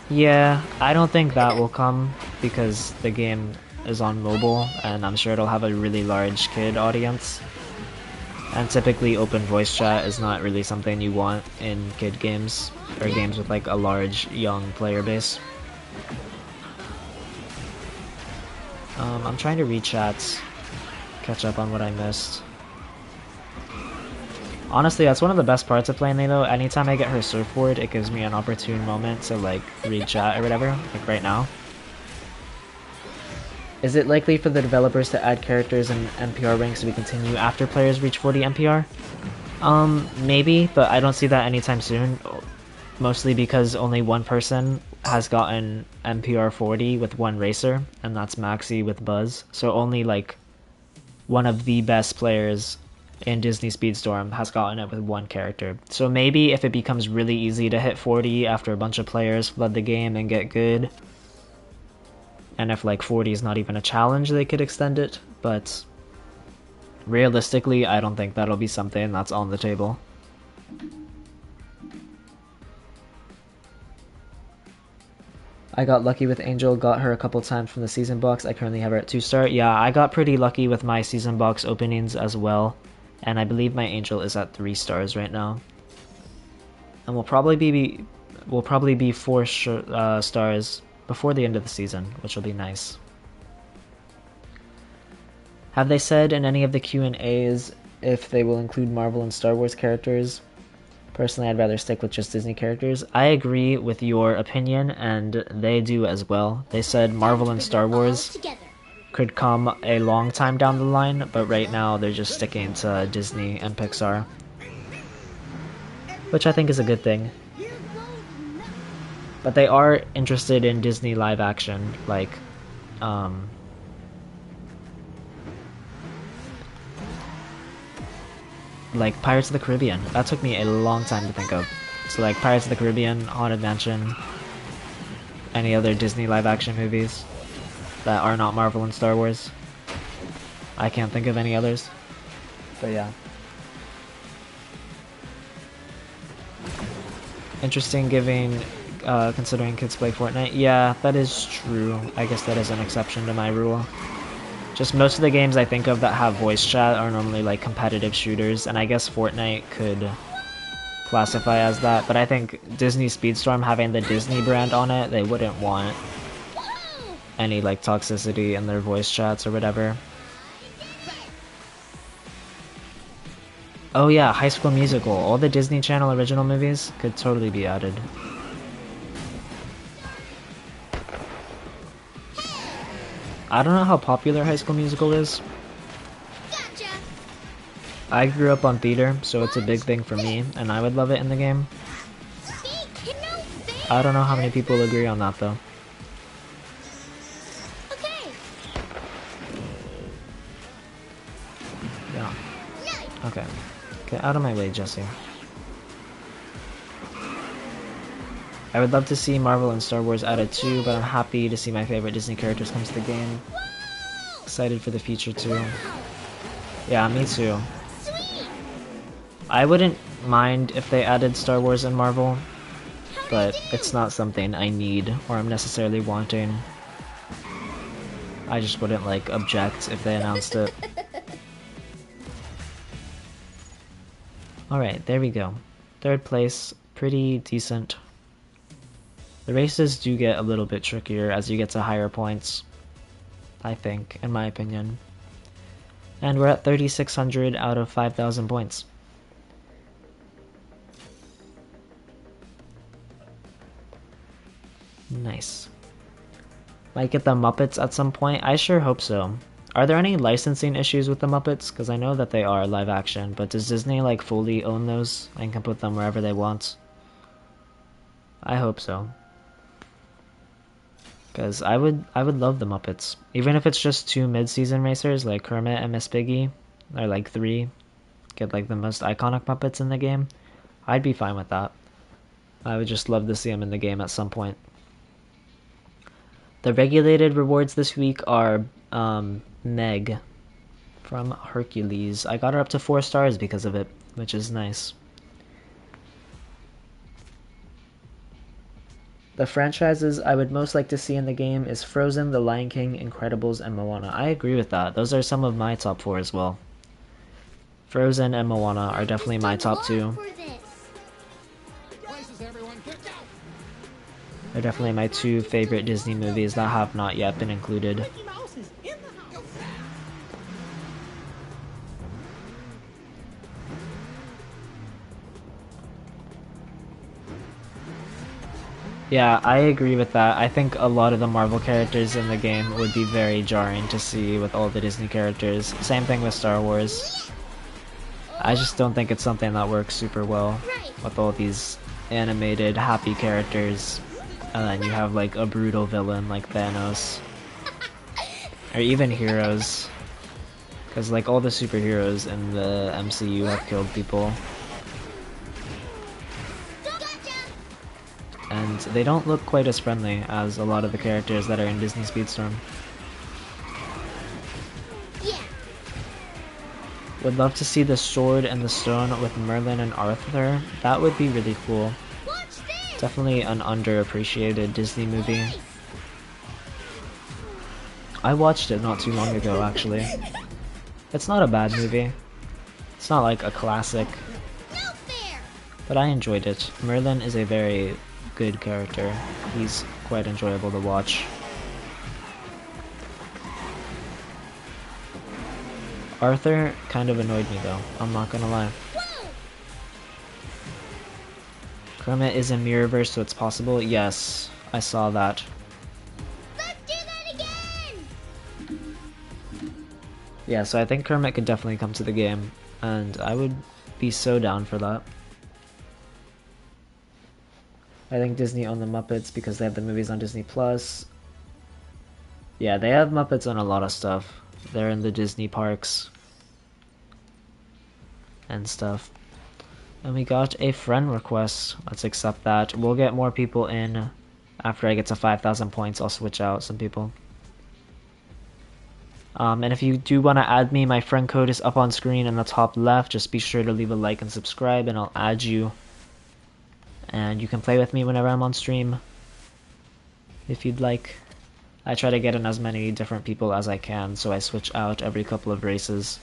Yeah, I don't think that will come because the game is on mobile and I'm sure it'll have a really large kid audience. And typically open voice chat is not really something you want in kid games or games with like a large young player base. I'm trying to read chats, catch up on what I missed. Honestly, that's one of the best parts of playing Lilo. Anytime I get her surfboard, it gives me an opportune moment to like read chat or whatever, like right now. Is it likely for the developers to add characters and NPR ranks to be continued after players reach 40 NPR? Maybe, but I don't see that anytime soon. Mostly because only one person has gotten NPR 40 with one racer, and that's Maxie with Buzz. So only like one of the best players in Disney Speedstorm has gotten it with one character. So maybe if it becomes really easy to hit 40 after a bunch of players flood the game and get good, and if like 40 is not even a challenge, they could extend it, but realistically, I don't think that'll be something that's on the table. I got lucky with Angel, got her a couple times from the season box. I currently have her at 2-star. Yeah, I got pretty lucky with my season box openings as well, and I believe my Angel is at 3 stars right now. And we'll probably be 4 stars before the end of the season, which will be nice. Have they said in any of the Q&As if they will include Marvel and Star Wars characters? Personally, I'd rather stick with just Disney characters. I agree with your opinion, and they do as well. They said Marvel and Star Wars could come a long time down the line, but right now they're just sticking to Disney and Pixar, which I think is a good thing. But they are interested in Disney live action, like Pirates of the Caribbean. That took me a long time to think of. So like Pirates of the Caribbean, Haunted Mansion, any other Disney live action movies that are not Marvel and Star Wars. I can't think of any others. But yeah. Interesting considering kids play Fortnite. Yeah, that is true. I guess that is an exception to my rule. Just most of the games I think of that have voice chat are normally like competitive shooters, and I guess Fortnite could classify as that, but I think Disney Speedstorm having the Disney brand on it, they wouldn't want any like toxicity in their voice chats or whatever. Oh yeah, High School Musical. All the Disney Channel original movies could totally be added. I don't know how popular High School Musical is. I grew up on theater, so it's a big thing for me, and I would love it in the game. I don't know how many people agree on that though. Yeah. Okay. Get out of my way, Jesse. I would love to see Marvel and Star Wars added too, but I'm happy to see my favorite Disney characters come to the game. Excited for the future too. Yeah, me too. I wouldn't mind if they added Star Wars and Marvel, but it's not something I need or I'm necessarily wanting. I just wouldn't like object if they announced it. Alright, there we go. 3rd place, pretty decent. The races do get a little bit trickier as you get to higher points, I think, in my opinion. And we're at 3,600 out of 5,000 points. Nice. Might get the Muppets at some point? I sure hope so. Are there any licensing issues with the Muppets? Because I know that they are live action, but does Disney like fully own those and can put them wherever they want? I hope so. Because I would love the Muppets. Even if it's just 2 mid-season racers like Kermit and Miss Piggy, or like 3, get like the most iconic Muppets in the game, I'd be fine with that. I would just love to see them in the game at some point. The regulated rewards this week are Meg from Hercules. I got her up to 4 stars because of it, which is nice. The franchises I would most like to see in the game is Frozen, The Lion King, Incredibles, and Moana. I agree with that. Those are some of my top 4 as well. Frozen and Moana are definitely my top 2. They're definitely my 2 favorite Disney movies that have not yet been included. Mickey Mouse is in the house. Yeah, I agree with that. I think a lot of the Marvel characters in the game would be very jarring to see with all the Disney characters. Same thing with Star Wars. I just don't think it's something that works super well with all these animated, happy characters. And then you have like a brutal villain like Thanos. Or even heroes. Because like all the superheroes in the MCU have killed people. And they don't look quite as friendly as a lot of the characters that are in Disney Speedstorm. Yeah. Would love to see the Sword and the Stone with Merlin and Arthur. That would be really cool. Watch this. Definitely an underappreciated Disney movie. I watched it not too long ago, actually. It's not a bad movie. It's not like a classic, No fair. but I enjoyed it. Merlin is a very good character. He's quite enjoyable to watch. Arthur kind of annoyed me though, I'm not gonna lie. Whoa. Kermit is in Mirrorverse, so it's possible. Yes, I saw that. Let's do that again. Yeah, so I think Kermit could definitely come to the game, and I would be so down for that. I think Disney own the Muppets because they have the movies on Disney Plus. Yeah, they have Muppets on a lot of stuff. They're in the Disney parks and stuff. And we got a friend request. Let's accept that. We'll get more people in. After I get to 5,000 points, I'll switch out some people. And if you do want to add me, my friend code is up on screen in the top left. Just be sure to leave a like and subscribe and I'll add you. And you can play with me whenever I'm on stream, if you'd like. I try to get in as many different people as I can, so I switch out every couple of races.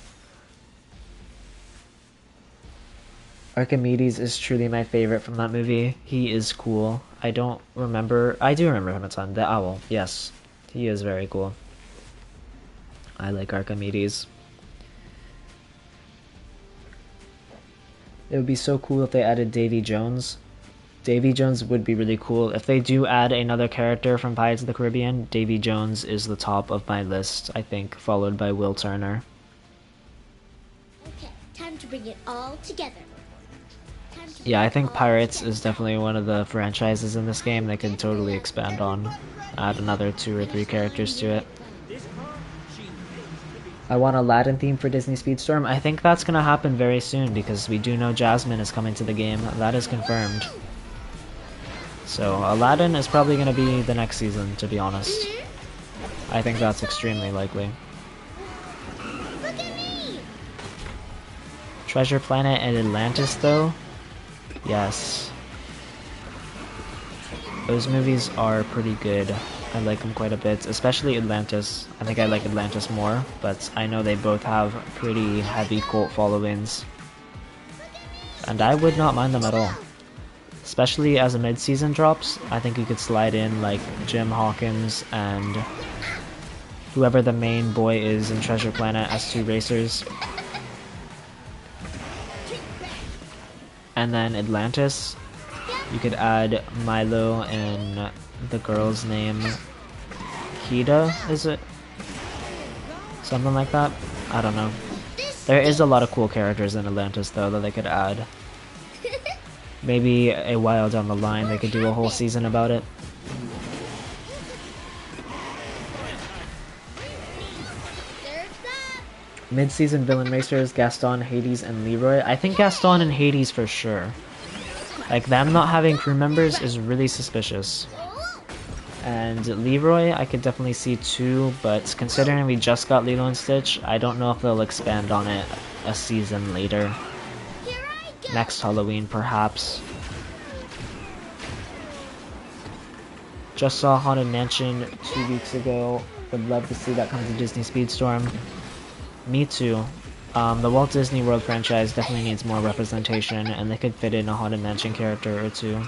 Archimedes is truly my favorite from that movie. He is cool. I do remember him a ton. The owl, yes. He is very cool. I like Archimedes. It would be so cool if they added Davy Jones. Davy Jones would be really cool. If they do add another character from Pirates of the Caribbean, Davy Jones is the top of my list, I think, followed by Will Turner. Okay, time to bring it all together. Yeah, I think Pirates is definitely one of the franchises in this game they could totally expand on. Add another 2 or 3 characters to it. I want a Aladdin theme for Disney Speedstorm. I think that's going to happen very soon because we do know Jasmine is coming to the game. That is confirmed. So Aladdin is probably going to be the next season, to be honest. I think that's extremely likely. Look at me. Treasure Planet and Atlantis, though? Yes. Those movies are pretty good. I like them quite a bit, especially Atlantis. I think I like Atlantis more, but I know they both have pretty heavy cult followings. And I would not mind them at all. Especially as a mid-season drops, I think you could slide in like Jim Hawkins and whoever the main boy is in Treasure Planet as 2 racers. And then Atlantis, you could add Milo and the girl's name, Kida, is it? Something like that? I don't know. There is a lot of cool characters in Atlantis though that they could add. Maybe a while down the line they could do a whole season about it. Mid-season villain racers, Gaston, Hades, and Leroy. I think Gaston and Hades for sure. Like, them not having crew members is really suspicious. And Leroy, I could definitely see too, but considering we just got Lilo and Stitch, I don't know if they'll expand on it a season later. Next Halloween, perhaps. Just saw Haunted Mansion 2 weeks ago. Would love to see that come to Disney Speedstorm. Me too. The Walt Disney World franchise definitely needs more representation, and they could fit in a Haunted Mansion character or two.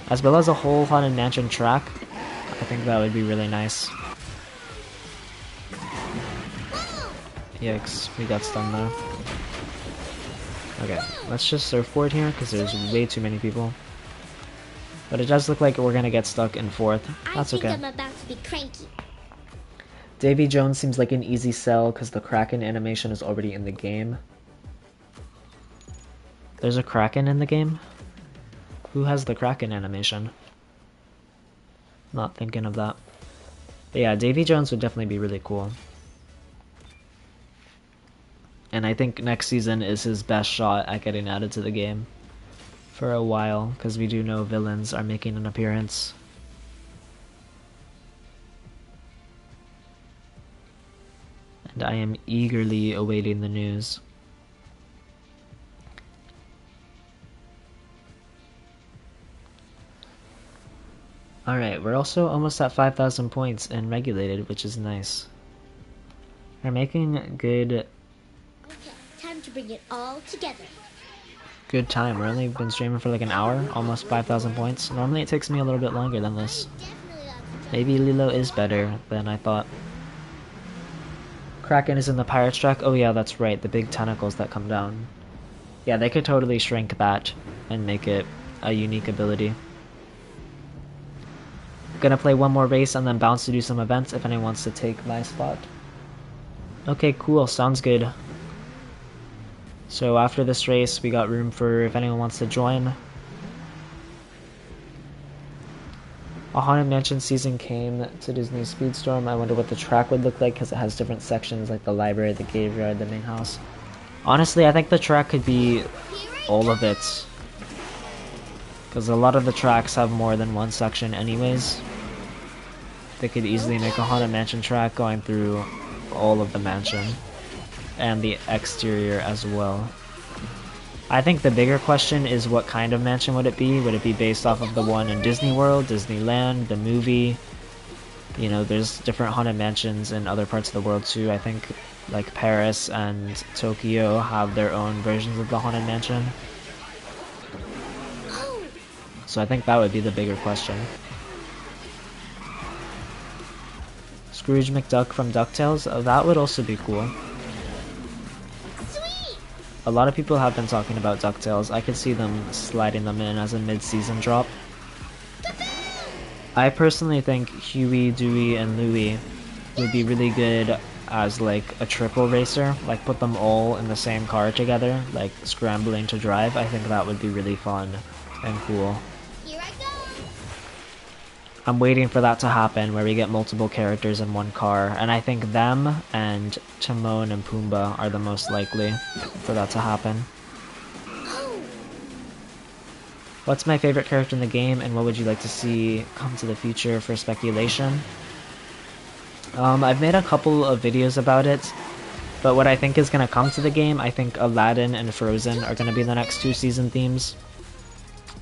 As well as a whole Haunted Mansion track. I think that would be really nice. Yikes, we got stunned there. Okay, let's just surfboard here, because there's way too many people. But it does look like we're gonna get stuck in 4th. That's okay. I think I'm about to be cranky. Davy Jones seems like an easy sell, because the Kraken animation is already in the game. There's a Kraken in the game? Who has the Kraken animation? Not thinking of that. But yeah, Davy Jones would definitely be really cool. And I think next season is his best shot at getting added to the game. For a while, because we do know villains are making an appearance. And I am eagerly awaiting the news. Alright, we're also almost at 5,000 points in Regulated, which is nice. We're making good... Okay, time to bring it all together. Good time. We're only been streaming for like an hour, almost 5,000 points. Normally it takes me a little bit longer than this. Maybe Lilo is better than I thought. Kraken is in the Pirates track. Oh yeah, that's right, the big tentacles that come down. Yeah, they could totally shrink that and make it a unique ability. Gonna play one more race and then bounce to do some events if anyone wants to take my spot. Okay, cool, sounds good. So after this race, we got room for if anyone wants to join. A Haunted Mansion season came to Disney Speedstorm. I wonder what the track would look like because it has different sections like the library, the graveyard, the main house. Honestly, I think the track could be all of it. Because a lot of the tracks have more than one section anyways. They could easily make a Haunted Mansion track going through all of the mansion. And the exterior as well. I think the bigger question is what kind of mansion would it be? Would it be based off of the one in Disney World, Disneyland, the movie? You know, there's different Haunted Mansions in other parts of the world too. I think like Paris and Tokyo have their own versions of the Haunted Mansion. So I think that would be the bigger question. Scrooge McDuck from DuckTales? Oh, that would also be cool. A lot of people have been talking about DuckTales. I could see them sliding them in as a mid-season drop. I personally think Huey, Dewey, and Louie would be really good as like a triple racer. Like put them all in the same car together, like scrambling to drive. I think that would be really fun and cool. Here I go. I'm waiting for that to happen, where we get multiple characters in one car, and I think them and Timon and Pumbaa are the most likely for that to happen. What's my favorite character in the game, and what would you like to see come to the future for speculation? I've made a couple of videos about it, but what I think is going to come to the game, I think Aladdin and Frozen are going to be the next 2 season themes.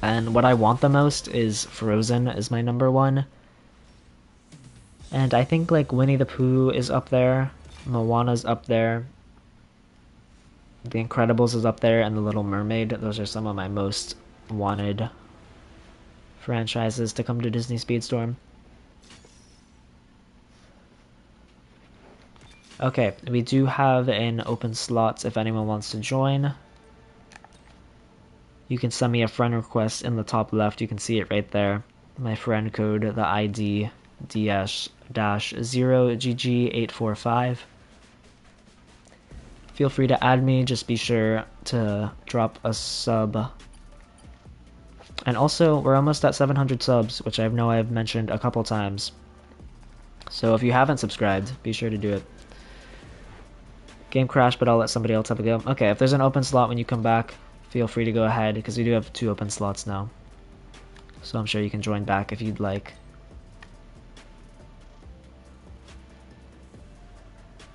And what I want the most is Frozen is my #1. And I think like Winnie the Pooh is up there, Moana's up there, The Incredibles is up there, and The Little Mermaid. Those are some of my most wanted franchises to come to Disney Speedstorm. Okay, we do have an open slot if anyone wants to join. You can send me a friend request in the top left. You can see it right there. My friend code, the ID DS-0GG845. Feel free to add me. Just be sure to drop a sub. And also, we're almost at 700 subs, which I know I've mentioned a couple times. So if you haven't subscribed, be sure to do it. Game crashed, but I'll let somebody else have a go. Okay, if there's an open slot when you come back, feel free to go ahead, because we do have 2 open slots now. So I'm sure you can join back if you'd like.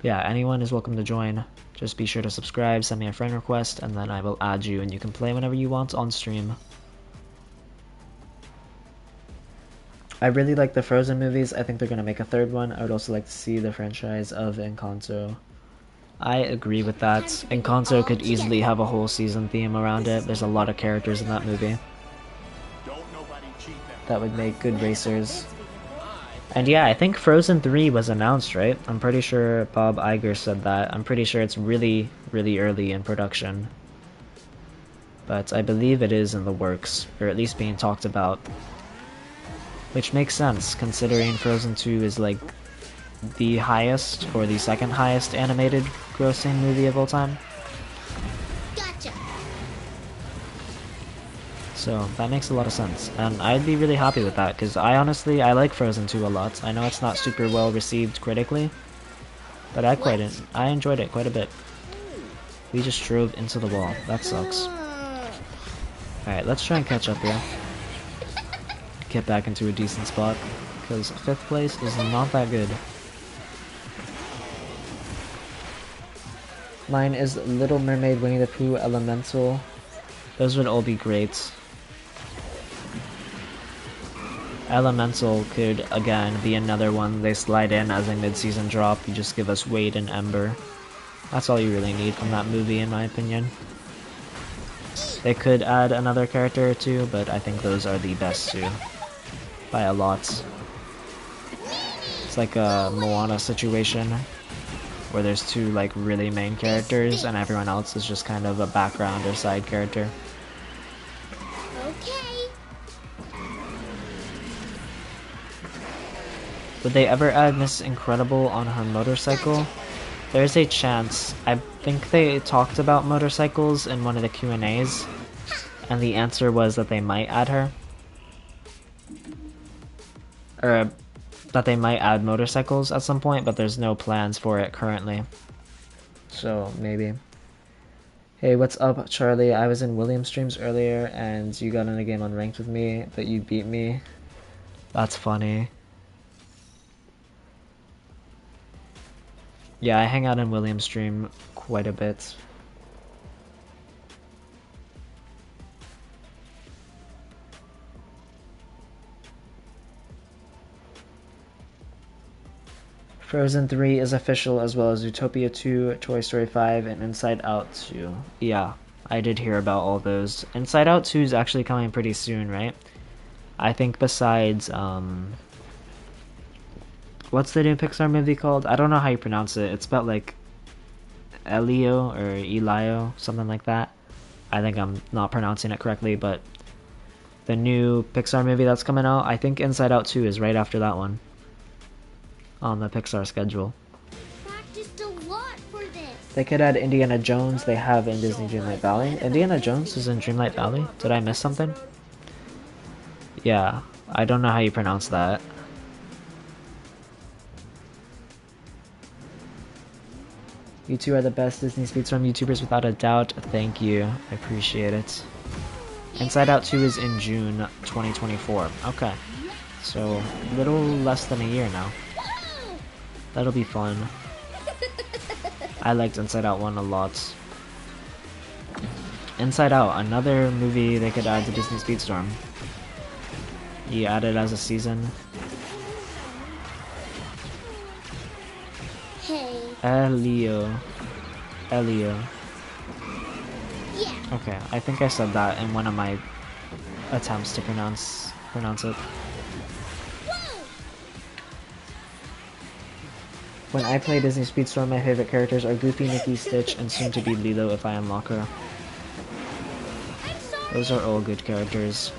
Yeah, anyone is welcome to join. Just be sure to subscribe, send me a friend request, and then I will add you, and you can play whenever you want on stream. I really like the Frozen movies. I think they're going to make a 3rd one. I would also like to see the franchise of Encanto. I agree with that. Encanto could easily have a whole season theme around it. There's a lot of characters in that movie that would make good racers. And yeah, I think Frozen 3 was announced, right? I'm pretty sure Bob Iger said that. I'm pretty sure it's really, really early in production. But I believe it is in the works, or at least being talked about. Which makes sense, considering Frozen 2 is like the highest, or the 2nd highest animated grossing movie of all time. Gotcha. So that makes a lot of sense, and I'd be really happy with that, because I like Frozen 2 a lot. I know it's not super well received critically, but I enjoyed it quite a bit. We just drove into the wall. That sucks. Alright, let's try and catch up here. Get back into a decent spot, because 5th place is not that good. Mine is Little Mermaid, Winnie the Pooh, Elemental. Those would all be great. Elemental could, again, be another one they slide in as a mid-season drop. You just give us Wade and Ember. That's all you really need from that movie, in my opinion. They could add another character or 2, but I think those are the best 2. By a lot. It's like a Moana situation, where there's 2 like really main characters and everyone else is just kind of a background or side character. Okay. Would they ever add Miss Incredible on her motorcycle? There's a chance. I think they talked about motorcycles in one of the Q&As, and the answer was that they might add her. Or that they might add motorcycles at some point, but there's no plans for it currently. So, maybe. Hey, what's up, Charlie? I was in William's streams earlier, and you got in a game on ranked with me, but you beat me. That's funny. Yeah, I hang out in William's stream quite a bit. Frozen 3 is official, as well as Zootopia 2, Toy Story 5, and Inside Out 2. Yeah, I did hear about all those. Inside Out 2 is actually coming pretty soon, right? I think besides, what's the new Pixar movie called? I don't know how you pronounce it. It's about like Elio or Elio, something like that. I think I'm not pronouncing it correctly, but the new Pixar movie that's coming out, I think Inside Out 2 is right after that one on the Pixar schedule. Practiced a lot for this. They could add Indiana Jones. They have in Disney Dreamlight Valley. Indiana Jones is in Dreamlight Valley? Did I miss something? Yeah, I don't know how you pronounce that. You two are the best Disney Speedstorm YouTubers without a doubt. Thank you. I appreciate it. Inside Out 2 is in June 2024. Okay. So, a little less than a year now. That'll be fun. I liked Inside Out 1 a lot. Inside Out, another movie they could add to Disney Speedstorm. You add it as a season. Hey. Elio. Yeah. Okay, I think I said that in one of my attempts to pronounce it. When I play Disney Speedstorm, my favorite characters are Goofy, Mickey, Stitch, and soon to be Lilo if I unlock her. Those are all good characters.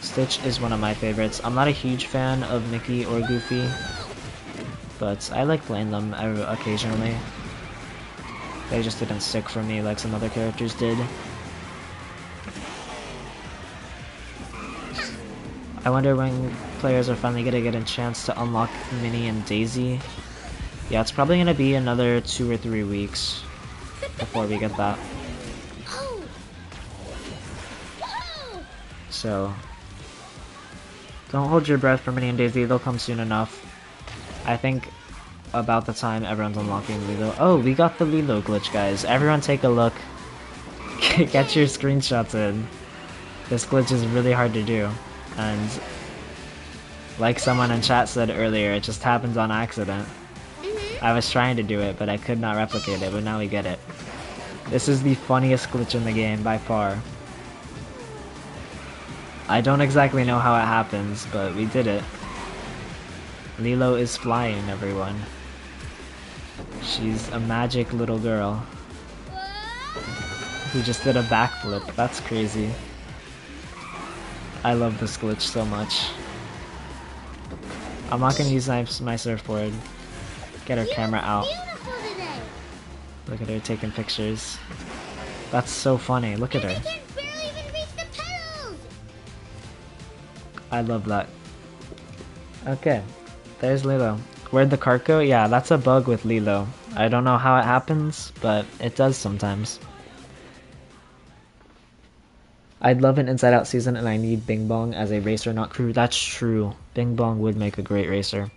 Stitch is one of my favorites. I'm not a huge fan of Mickey or Goofy, but I like playing them occasionally. They just didn't stick for me like some other characters did. I wonder when players are finally gonna get a chance to unlock Minnie and Daisy. Yeah, it's probably gonna be another 2 or 3 weeks before we get that. Oh. Whoa. So, don't hold your breath for Minnie and Daisy, they'll come soon enough. I think about the time everyone's unlocking Lilo. Oh, we got the Lilo glitch, guys. Everyone take a look. Get your screenshots in. This glitch is really hard to do. And like someone in chat said earlier, it just happens on accident. I was trying to do it, but I could not replicate it, but now we get it. This is the funniest glitch in the game, by far. I don't exactly know how it happens, but we did it. Lilo is flying, everyone. She's a magic little girl who just did a backflip. That's crazy. I love this glitch so much. I'm not gonna use my surfboard. Get her camera out. Look at her taking pictures. That's so funny. Look at her. I love that. Okay. There's Lilo. Where'd the cart go? Yeah, that's a bug with Lilo. I don't know how it happens, but it does sometimes. I'd love an Inside Out season, and I need Bing Bong as a racer, not crew. That's true. Bing Bong would make a great racer.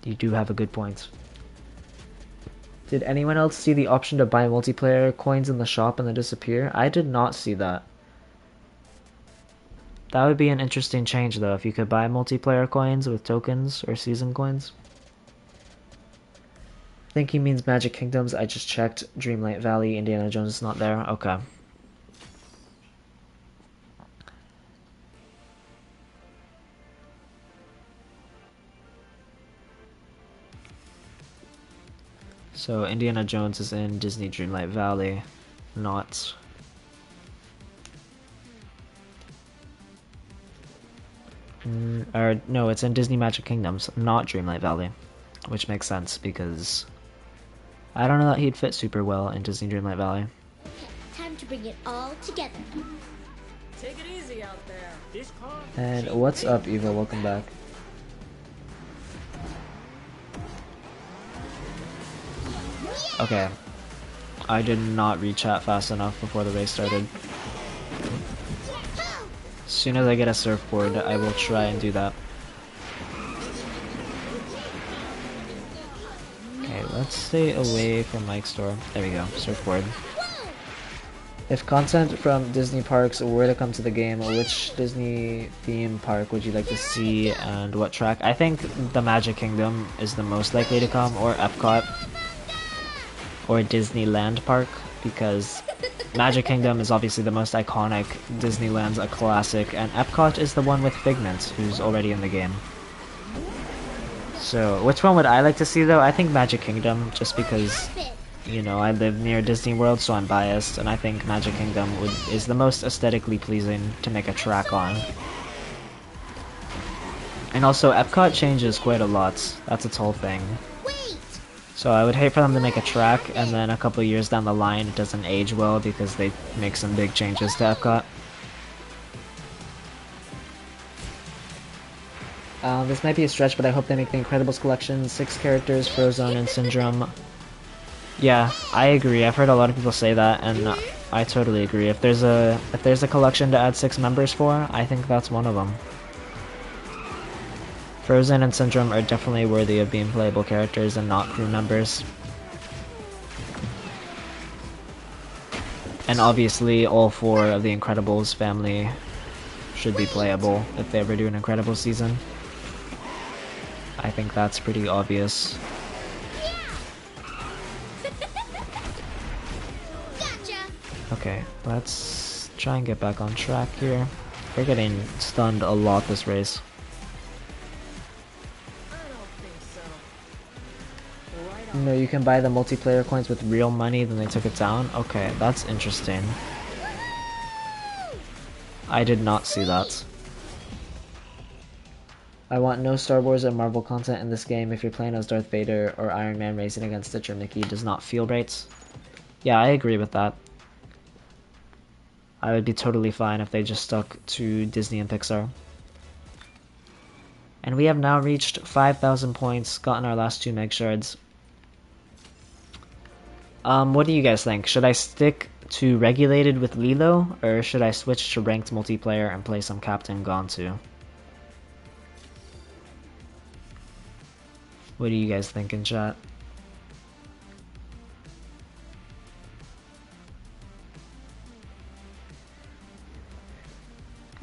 You do have a good point. Did anyone else see the option to buy multiplayer coins in the shop and then disappear? I did not see that. That would be an interesting change, though, if you could buy multiplayer coins with tokens or season coins. I think he means Magic Kingdoms. I just checked. Dreamlight Valley, Indiana Jones is not there. Okay. So Indiana Jones is in Disney Dreamlight Valley, not... or no, it's in Disney Magic Kingdoms, not Dreamlight Valley, which makes sense because I don't know that he'd fit super well in Disney Dreamlight Valley. Okay, time to bring it all together. Take it easy out there. And what's up, Eva? Welcome back. Okay, I did not read chat fast enough before the race started. As soon as I get a surfboard, I will try and do that. Okay, let's stay away from Mike's store. There we go, surfboard. If content from Disney parks were to come to the game, which Disney theme park would you like to see and what track? I think the Magic Kingdom is the most likely to come, or Epcot, or Disneyland Park, because Magic Kingdom is obviously the most iconic, Disneyland's a classic, and Epcot is the one with Figment, who's already in the game. So, which one would I like to see though? I think Magic Kingdom, just because, you know, I live near Disney World, so I'm biased, and I think Magic Kingdom is the most aesthetically pleasing to make a track on. And also, Epcot changes quite a lot. That's its whole thing. So I would hate for them to make a track, and then a couple years down the line it doesn't age well because they make some big changes to Epcot. This might be a stretch, but I hope they make the Incredibles collection. 6 characters, Frozone and Syndrome. Yeah, I agree. I've heard a lot of people say that, and I totally agree. If there's a collection to add 6 members for, I think that's one of them. Frozen and Syndrome are definitely worthy of being playable characters and not crew members. And obviously all 4 of the Incredibles family should be playable if they ever do an Incredibles season. I think that's pretty obvious. Okay, let's try and get back on track here. We're getting stunned a lot this race. No, you can buy the multiplayer coins with real money, then they took it down? Okay, that's interesting. I did not see that. I want no Star Wars or Marvel content in this game. If you're playing as Darth Vader or Iron Man racing against Stitch or Mickey, does not feel right. Yeah, I agree with that. I would be totally fine if they just stuck to Disney and Pixar. And we have now reached 5,000 points, gotten our last 2 meg shards. What do you guys think? Should I stick to regulated with Lilo, or should I switch to ranked multiplayer and play some Captain Gantu? What do you guys think in chat?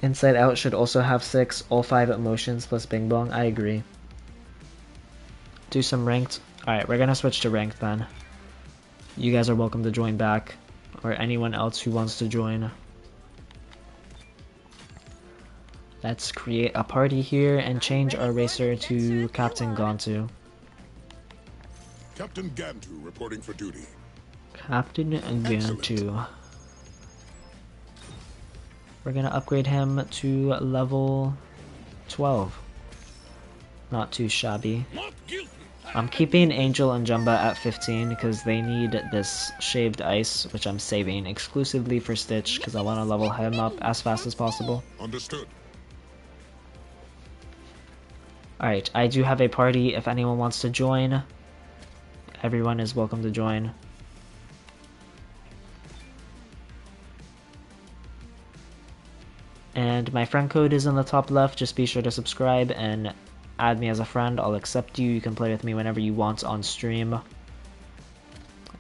Inside Out should also have 6, all 5 emotions plus Bing Bong. I agree. Do some ranked. Alright, we're gonna switch to ranked then. You guys are welcome to join back, or anyone else who wants to join. Let's create a party here and change our racer to Captain Gantu. Captain Gantu reporting for duty. Captain Gantu. We're gonna upgrade him to level 12. Not too shabby. I'm keeping Angel and Jumba at 15 because they need this shaved ice, which I'm saving exclusively for Stitch because I want to level him up as fast as possible. Understood. Alright, I do have a party if anyone wants to join. Everyone is welcome to join. And my friend code is in the top left, just be sure to subscribe and add me as a friend. I'll accept you. You can play with me whenever you want on stream.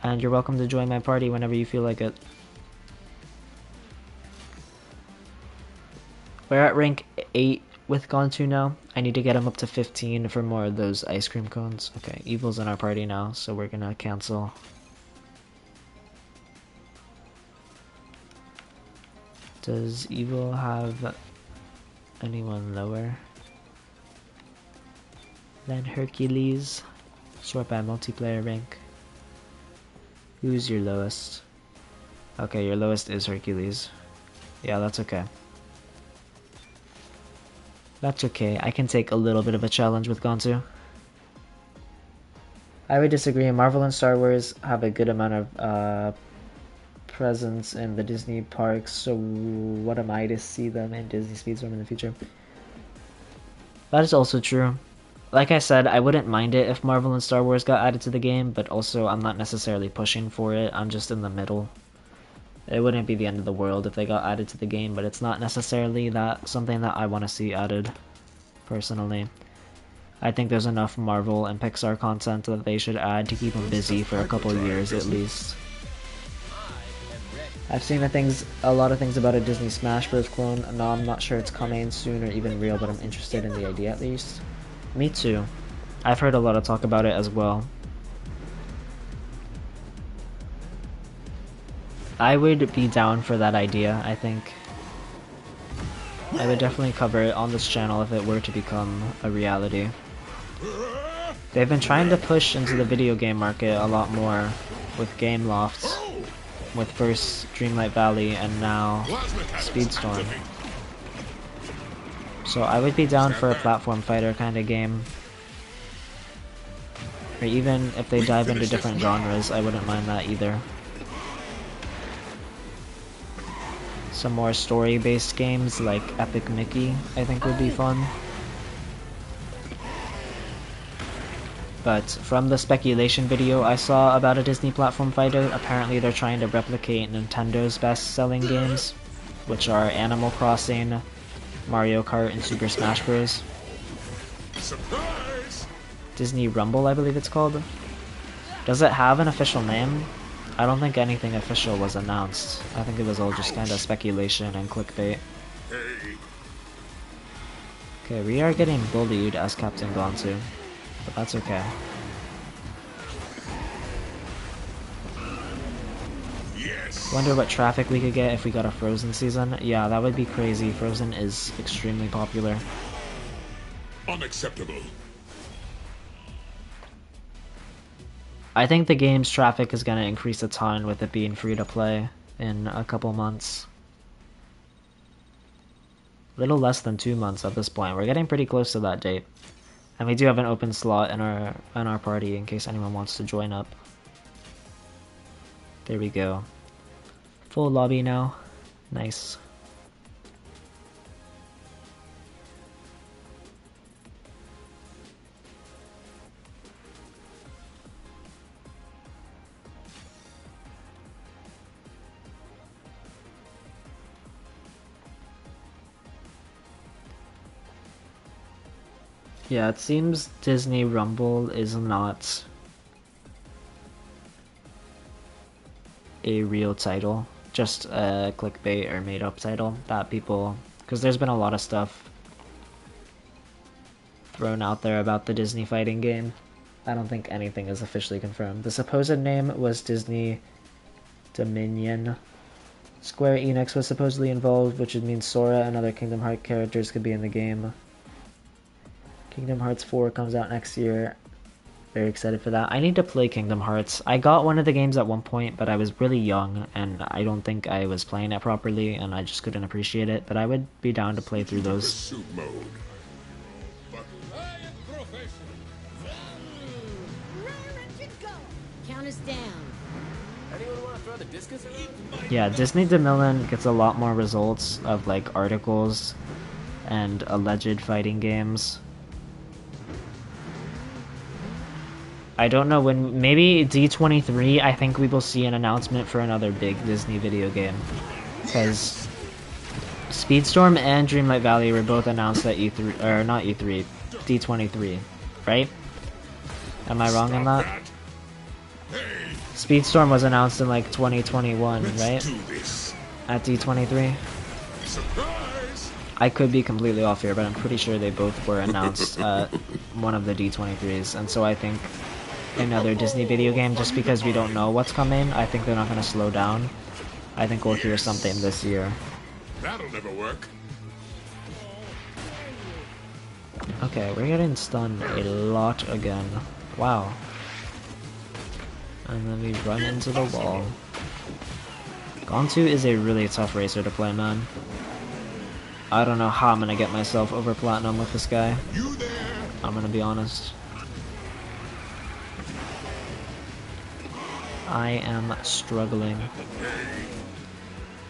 And you're welcome to join my party whenever you feel like it. We're at rank 8 with Gantu now. I need to get him up to 15 for more of those ice cream cones. Okay, Evil's in our party now, so we're gonna cancel. Does Evil have anyone lower than Hercules? Sort by multiplayer rank. Who's your lowest? Okay, your lowest is Hercules. Yeah, that's okay. That's okay. I can take a little bit of a challenge with Gantu. I would disagree. Marvel and Star Wars have a good amount of presence in the Disney parks, so what am I to see them in Disney Speedstorm in the future? That is also true. Like I said, I wouldn't mind it if Marvel and Star Wars got added to the game, but also I'm not necessarily pushing for it. I'm just in the middle. It wouldn't be the end of the world if they got added to the game, but it's not necessarily something that I want to see added, personally. I think there's enough Marvel and Pixar content that they should add to keep them busy for a couple years at least. I've seen a lot of things about a Disney Smash Bros. Clone. No, I'm not sure it's coming soon or even real, but I'm interested in the idea at least. Me too. I've heard a lot of talk about it as well. I would be down for that idea, I think. I would definitely cover it on this channel if it were to become a reality. They've been trying to push into the video game market a lot more with Game Lofts, with first Dreamlight Valley and now Speedstorm. So I would be down for a platform fighter kind of game. Or even if they dive into different genres, I wouldn't mind that either. Some more story-based games like Epic Mickey, I think would be fun. But from the speculation video I saw about a Disney platform fighter, apparently they're trying to replicate Nintendo's best-selling games, which are Animal Crossing, Mario Kart, and Super Smash Bros. Surprise! Disney Rumble, I believe it's called. Does it have an official name? I don't think anything official was announced. I think it was all just kind of speculation and clickbait. Hey. Okay, we are getting bullied as Captain Gantu, but that's okay. Yes. Wonder what traffic we could get if we got a Frozen season. Yeah, that would be crazy. Frozen is extremely popular. Unacceptable. I think the game's traffic is going to increase a ton with it being free to play in a couple months. Little less than 2 months at this point. We're getting pretty close to that date. And we do have an open slot in our party in case anyone wants to join up. There we go. Full lobby now. Nice. Yeah, it seems Disney Rumble is not a real title, just a clickbait or made up title that people, because there's been a lot of stuff thrown out there about the Disney fighting game. I don't think anything is officially confirmed. The supposed name was Disney Dominion. Square Enix was supposedly involved, which would mean Sora and other Kingdom Hearts characters could be in the game. Kingdom Hearts 4 comes out next year. Very excited for that. I need to play Kingdom Hearts. I got one of the games at one point, but I was really young, and I don't think I was playing it properly, and I just couldn't appreciate it, but I would be down to play through those. Pursuit mode. Raring to go. Count us down. Yeah, Disney Dominion gets a lot more results of like articles and alleged fighting games. I don't know when, maybe D23, I think we will see an announcement for another big Disney video game. Because Speedstorm and Dreamlight Valley were both announced at E3, or not E3, D23, right? Am I wrong on that? Speedstorm was announced in like 2021, right? At D23? Surprise! I could be completely off here, but I'm pretty sure they both were announced at one of the D23s, and so I think another Disney video game, just because we don't know what's coming, I think they're not going to slow down. I think we'll hear something this year. That'll never work. Okay, we're getting stunned a lot again. Wow. And then we run into the wall. Gantu is a really tough racer to play, man. I don't know how I'm gonna get myself over platinum with this guy. You there? I'm gonna be honest. I am struggling.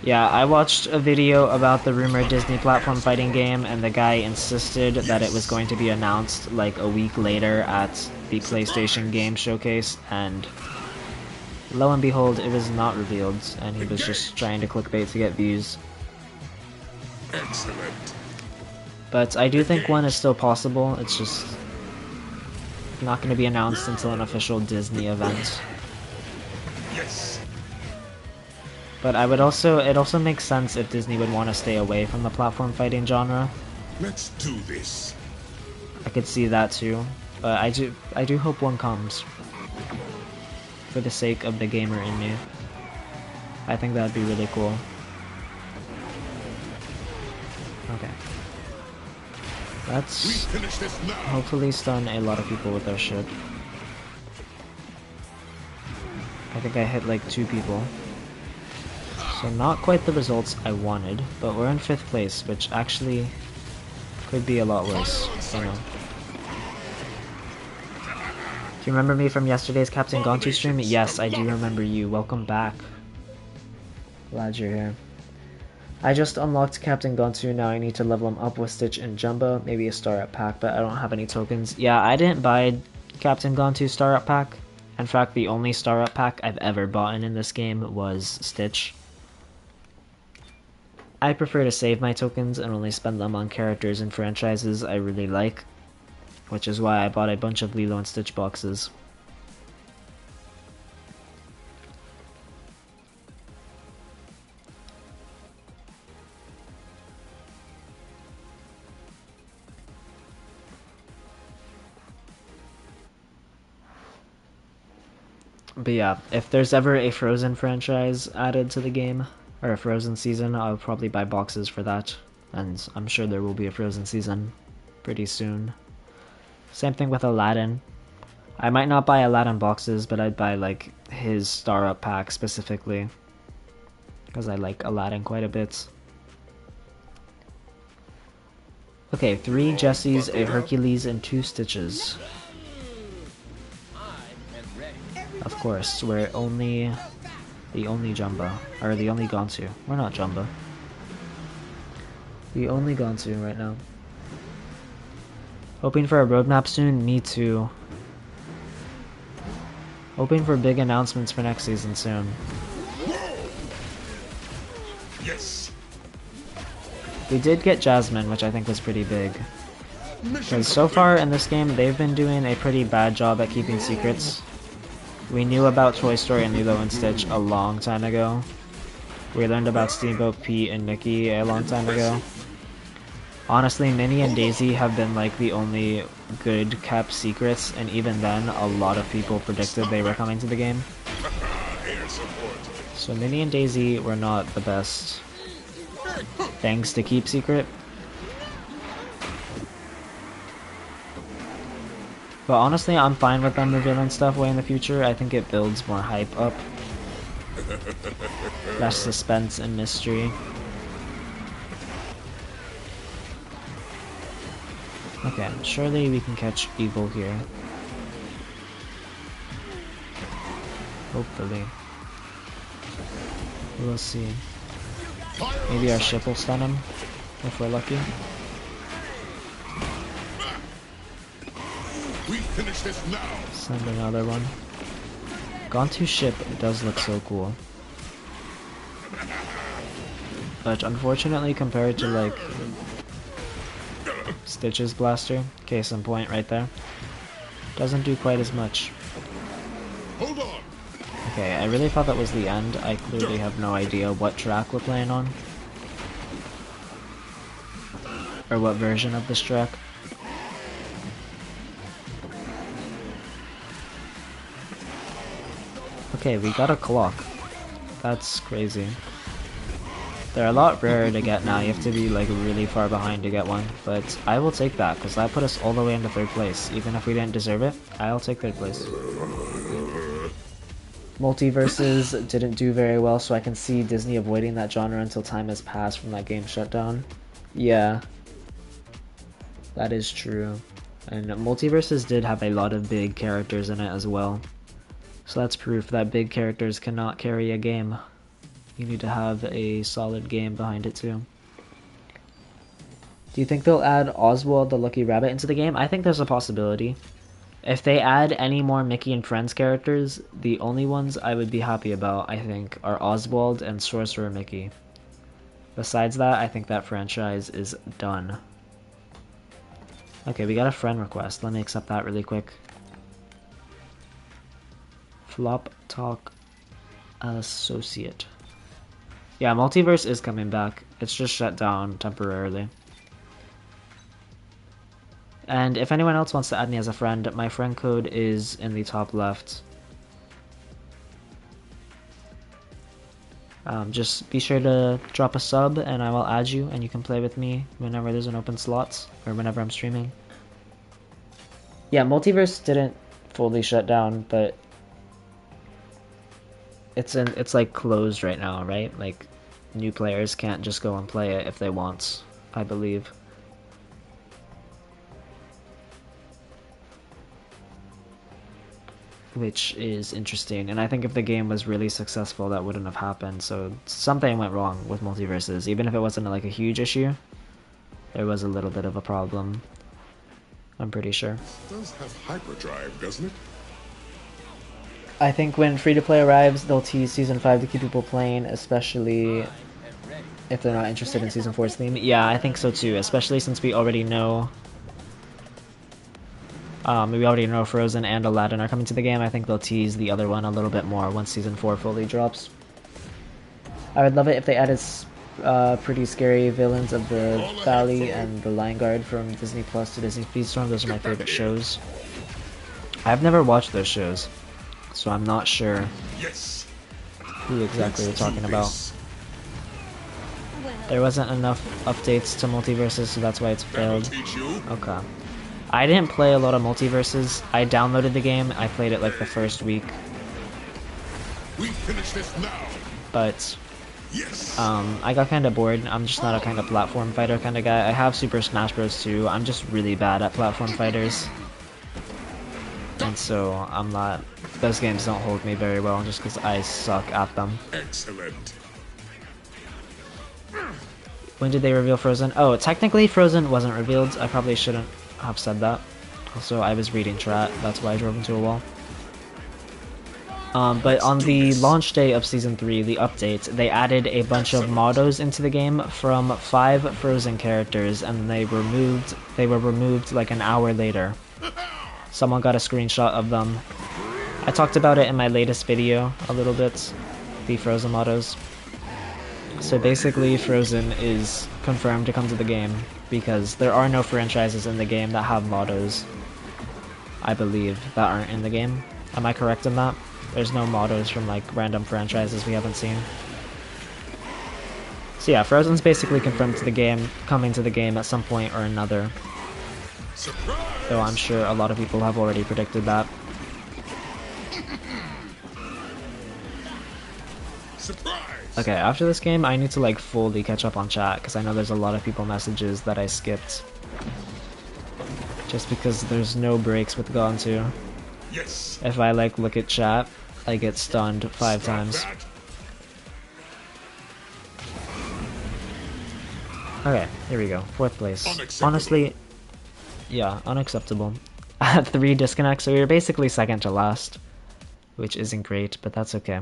Yeah, I watched a video about the rumored Disney platform fighting game, and the guy insisted that it was going to be announced like a week later at the PlayStation Game Showcase, and lo and behold, it was not revealed, and he was just trying to clickbait to get views. Excellent. But I do think one is still possible, it's just not going to be announced until an official Disney event. Yes. But it also makes sense if Disney would want to stay away from the platform fighting genre. Let's do this. I could see that too, but I do hope one comes. For the sake of the gamer in me. I think that'd be really cool. Okay. Let's Finish this now. hopefully stun a lot of people with our ship. I think I hit like 2 people. So not quite the results I wanted, but we're in 5th place, which actually could be a lot worse, you know. Do you remember me from yesterday's Captain Gantu stream? Yes, I do remember you. Welcome back. Glad you're here. I just unlocked Captain Gantu, now I need to level him up with Stitch and Jumbo, maybe a Star Up pack, but I don't have any tokens. Yeah, I didn't buy Captain Gantu Star Up pack. In fact, the only Star Up pack I've ever bought in this game was Stitch. I prefer to save my tokens and only spend them on characters and franchises I really like, which is why I bought a bunch of Lilo and Stitch boxes. But yeah, if there's ever a Frozen franchise added to the game, or a Frozen season, I'll probably buy boxes for that. And I'm sure there will be a Frozen season pretty soon. Same thing with Aladdin. I might not buy Aladdin boxes, but I'd buy like his Star Up pack specifically. Because I like Aladdin quite a bit. Okay, 3 Jessies, a Hercules, and 2 Stitches. Of course, we're the only Jumbo. Or the only Gantu. We're not Jumbo. The only Gantu right now. Hoping for a roadmap soon? Me too. Hoping for big announcements for next season soon. Yes. We did get Jasmine, which I think was pretty big. Because so far in this game, they've been doing a pretty bad job at keeping secrets. We knew about Toy Story and Lilo and Stitch a long time ago. We learned about Steamboat Pete and Mickey a long time ago. Honestly, Minnie and Daisy have been like the only good kept secrets, and even then, a lot of people predicted they were coming to the game. So Minnie and Daisy were not the best things to keep secret. But honestly, I'm fine with them revealing stuff way in the future. I think it builds more hype up. Less suspense and mystery. Okay, surely we can catch Evil here. Hopefully. We'll see. Maybe our ship will stun him, if we're lucky. We finish this now. Send another one. Gantu's ship does look so cool. But unfortunately, compared to like Stitch's blaster, case in point right there, doesn't do quite as much. Hold on. Okay, I really thought that was the end. I clearly have no idea what track we're playing on. Or what version of this track. Okay, we got a clock. That's crazy. They're a lot rarer to get now. You have to be like really far behind to get one. But I will take that because that put us all the way into 3rd place. Even if we didn't deserve it, I'll take 3rd place. Multiverses didn't do very well, so I can see Disney avoiding that genre until time has passed from that game shutdown. Yeah. That is true. And Multiverses did have a lot of big characters in it as well. So that's proof that big characters cannot carry a game. You need to have a solid game behind it too. Do you think they'll add Oswald the Lucky Rabbit into the game? I think there's a possibility. If they add any more Mickey and Friends characters, the only ones I would be happy about, I think, are Oswald and Sorcerer Mickey. Besides that, I think that franchise is done. Okay, we got a friend request. Let me accept that really quick. Flop Talk Associate. Yeah, Multiverse is coming back. It's just shut down temporarily. And if anyone else wants to add me as a friend, my friend code is in the top left. Just be sure to drop a sub and I will add you and you can play with me whenever there's an open slot or whenever I'm streaming. Yeah, Multiverse didn't fully shut down, but it's like closed right now, right? Like new players can't just go and play it if they want, I believe. Which is interesting, and I think if the game was really successful that wouldn't have happened, so something went wrong with Multiverses. Even if it wasn't like a huge issue, there was a little bit of a problem, I'm pretty sure. It does have hyperdrive, doesn't it? I think when free-to-play arrives, they'll tease Season 5 to keep people playing, especially if they're not interested in Season 4's theme. Yeah, I think so too, especially since we already know Frozen and Aladdin are coming to the game. I think they'll tease the other one a little bit more once Season 4 fully drops. I would love it if they added pretty scary villains of the Valley and the Lion Guard from Disney Plus to Disney Speedstorm. Those are my favorite shows. I've never watched those shows, so I'm not sure who exactly we're talking about. There wasn't enough updates to Multiverses, so that's why it's failed. Okay. I didn't play a lot of Multiverses. I downloaded the game. I played it like the first week. We finish this now. But I got kind of bored. I'm just not a kind of platform fighter kind of guy. I have Super Smash Bros. too. I'm just really bad at platform fighters. And so I'm not... Those games don't hold me very well just because I suck at them. Excellent. When did they reveal Frozen? Oh, technically Frozen wasn't revealed. I probably shouldn't have said that. Also, I was reading chat. That's why I drove into a wall. But on the launch day of Season 3, the update, they added a bunch of mottos into the game from 5 Frozen characters, and they were removed like an hour later. Someone got a screenshot of them. I talked about it in my latest video a little bit, the Frozen mottos. So basically, Frozen is confirmed to come to the game, because there are no franchises in the game that have mottos, I believe, that aren't in the game. Am I correct in that? There's no mottos from like random franchises we haven't seen. So yeah, Frozen's basically confirmed to the game, coming to the game at some point or another. Though I'm sure a lot of people have already predicted that. Okay, after this game I need to like fully catch up on chat, because I know there's a lot of people messages that I skipped. Just because there's no breaks with Gantu. Yes. If I like look at chat, I get stunned 5 times. Okay, here we go. 4th place. Honestly, yeah, unacceptable. I had 3 disconnects, so we were basically second to last. Which isn't great, but that's okay.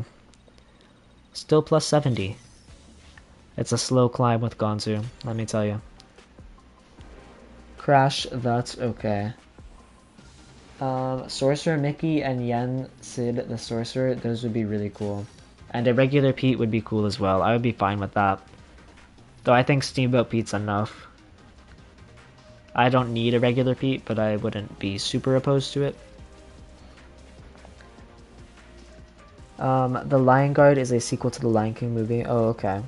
Still plus 70. It's a slow climb with Gantu, let me tell you. Crash, that's okay. Sorcerer Mickey and Yen Sid the Sorcerer, those would be really cool. And a regular Pete would be cool as well. I would be fine with that. Though I think Steamboat Pete's enough. I don't need a regular Pete, but I wouldn't be super opposed to it. The Lion Guard is a sequel to the Lion King movie. Oh, okay.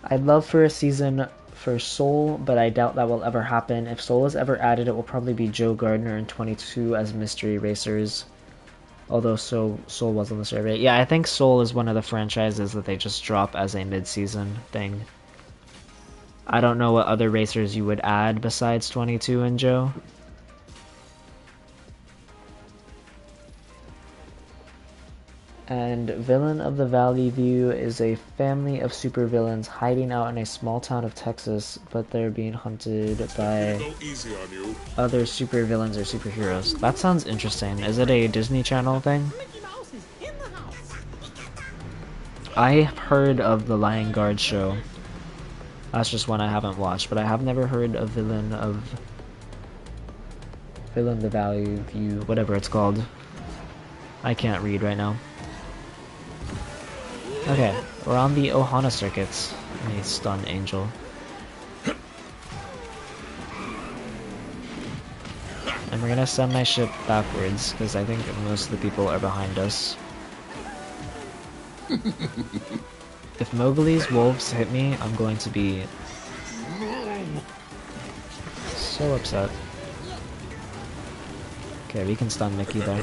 I'd love for a season for Soul, but I doubt that will ever happen. If Soul is ever added, it will probably be Joe Gardner and 22 as mystery racers. Although Soul was on the survey. Yeah, I think Soul is one of the franchises that they just drop as a mid-season thing. I don't know what other racers you would add besides 22 and Joe. And Villain of the Valley View is a family of supervillains hiding out in a small town of Texas, but they're being hunted by other supervillains or superheroes. That sounds interesting. Is it a Disney Channel thing? I've heard of the Lion Guard show. That's just one I haven't watched, but I have never heard of Villain of the Valley View, whatever it's called. I can't read right now. Okay, we're on the Ohana circuits. Let me stun Angel. And we're gonna send my ship backwards, because I think most of the people are behind us. If Mowgli's wolves hit me, I'm going to be so upset. Okay, we can stun Mickey there.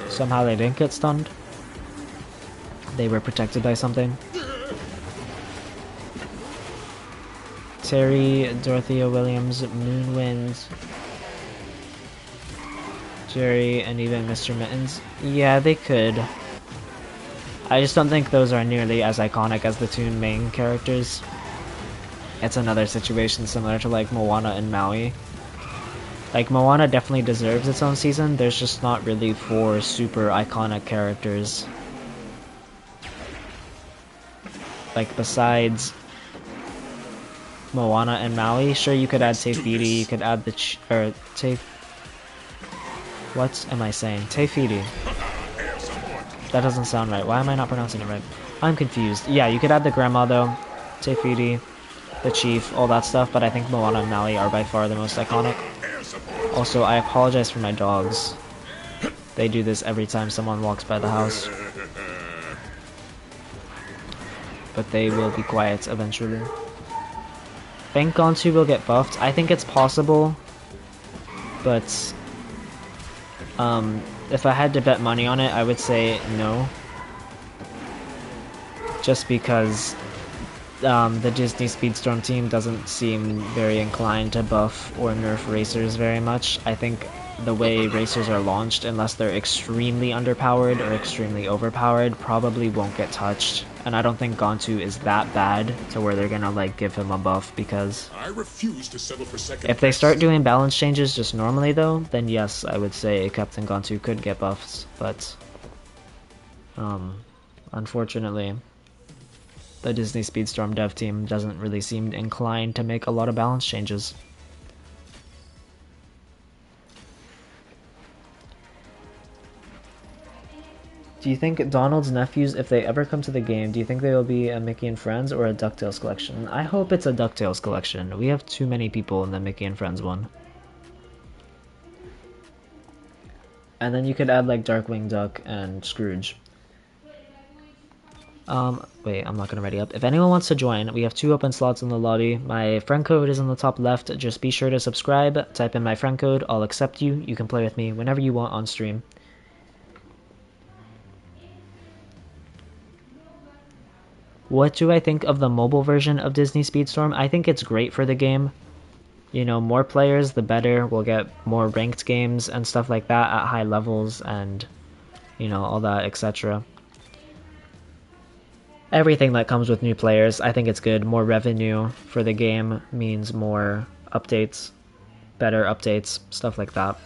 Somehow they didn't get stunned. They were protected by something. Terry, Dorothea Williams, Moonwind, Jerry, and even Mr. Mittens. Yeah, they could. I just don't think those are nearly as iconic as the two main characters. It's another situation similar to like Moana and Maui. Like, Moana definitely deserves its own season, there's just not really 4 super iconic characters. Like, besides Moana and Maui, sure, you could add Te Fiti, you could add the what am I saying? Te Fiti. That doesn't sound right. Why am I not pronouncing it right? I'm confused. Yeah, you could add the grandma though, Te Fiti, the chief, all that stuff, but I think Moana and Maui are by far the most iconic. Also, I apologize for my dogs. They do this every time someone walks by the house. But they will be quiet eventually. Think Gantu will get buffed. I think it's possible, but if I had to bet money on it, I would say no. Just because the Disney Speedstorm team doesn't seem very inclined to buff or nerf racers very much. I think the way racers are launched, unless they're extremely underpowered or extremely overpowered, probably won't get touched. And I don't think Gantu is that bad to where they're gonna like give him a buff, because I refuse to settle for second if they start doing balance changes just normally though, then yes, I would say Captain Gantu could get buffs, but Unfortunately, the Disney Speedstorm dev team doesn't really seem inclined to make a lot of balance changes. Do you think Donald's nephews, if they ever come to the game, do you think they will be a Mickey and Friends or a DuckTales collection? I hope it's a DuckTales collection. We have too many people in the Mickey and Friends one. And then you could add like Darkwing Duck and Scrooge. Wait, I'm not gonna ready up. If anyone wants to join, we have 2 open slots in the lobby. My friend code is in the top left. Just be sure to subscribe, type in my friend code, I'll accept you. You can play with me whenever you want on stream. What do I think of the mobile version of Disney Speedstorm? I think it's great for the game. You know, more players, the better. We'll get more ranked games and stuff like that at high levels and, you know, all that, etc. Everything that comes with new players, I think it's good. More revenue for the game means more updates, better updates, stuff like that.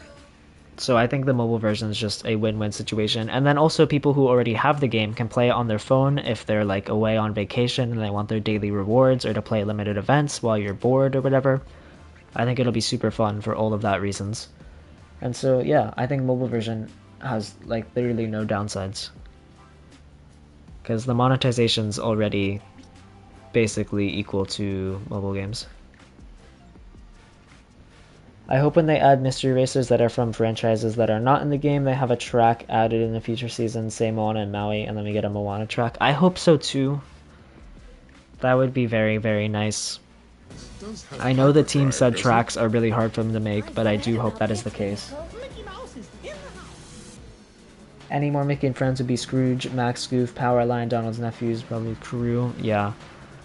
So I think the mobile version is just a win-win situation. And then also people who already have the game can play it on their phone if they're like away on vacation and they want their daily rewards or to play limited events while you're bored or whatever. I think it'll be super fun for all of that reasons. And so yeah, I think mobile version has like literally no downsides. Because the monetization's already basically equal to mobile games. I hope when they add mystery racers that are from franchises that are not in the game, they have a track added in the future season, say Moana and Maui, and then we get a Moana track. I hope so too. That would be very, very nice. I know the team said tracks are really hard for them to make, but I do hope that is the case. Any more Mickey and Friends would be Scrooge, Max, Goof, Powerline, Donald's Nephews, probably Crew, yeah.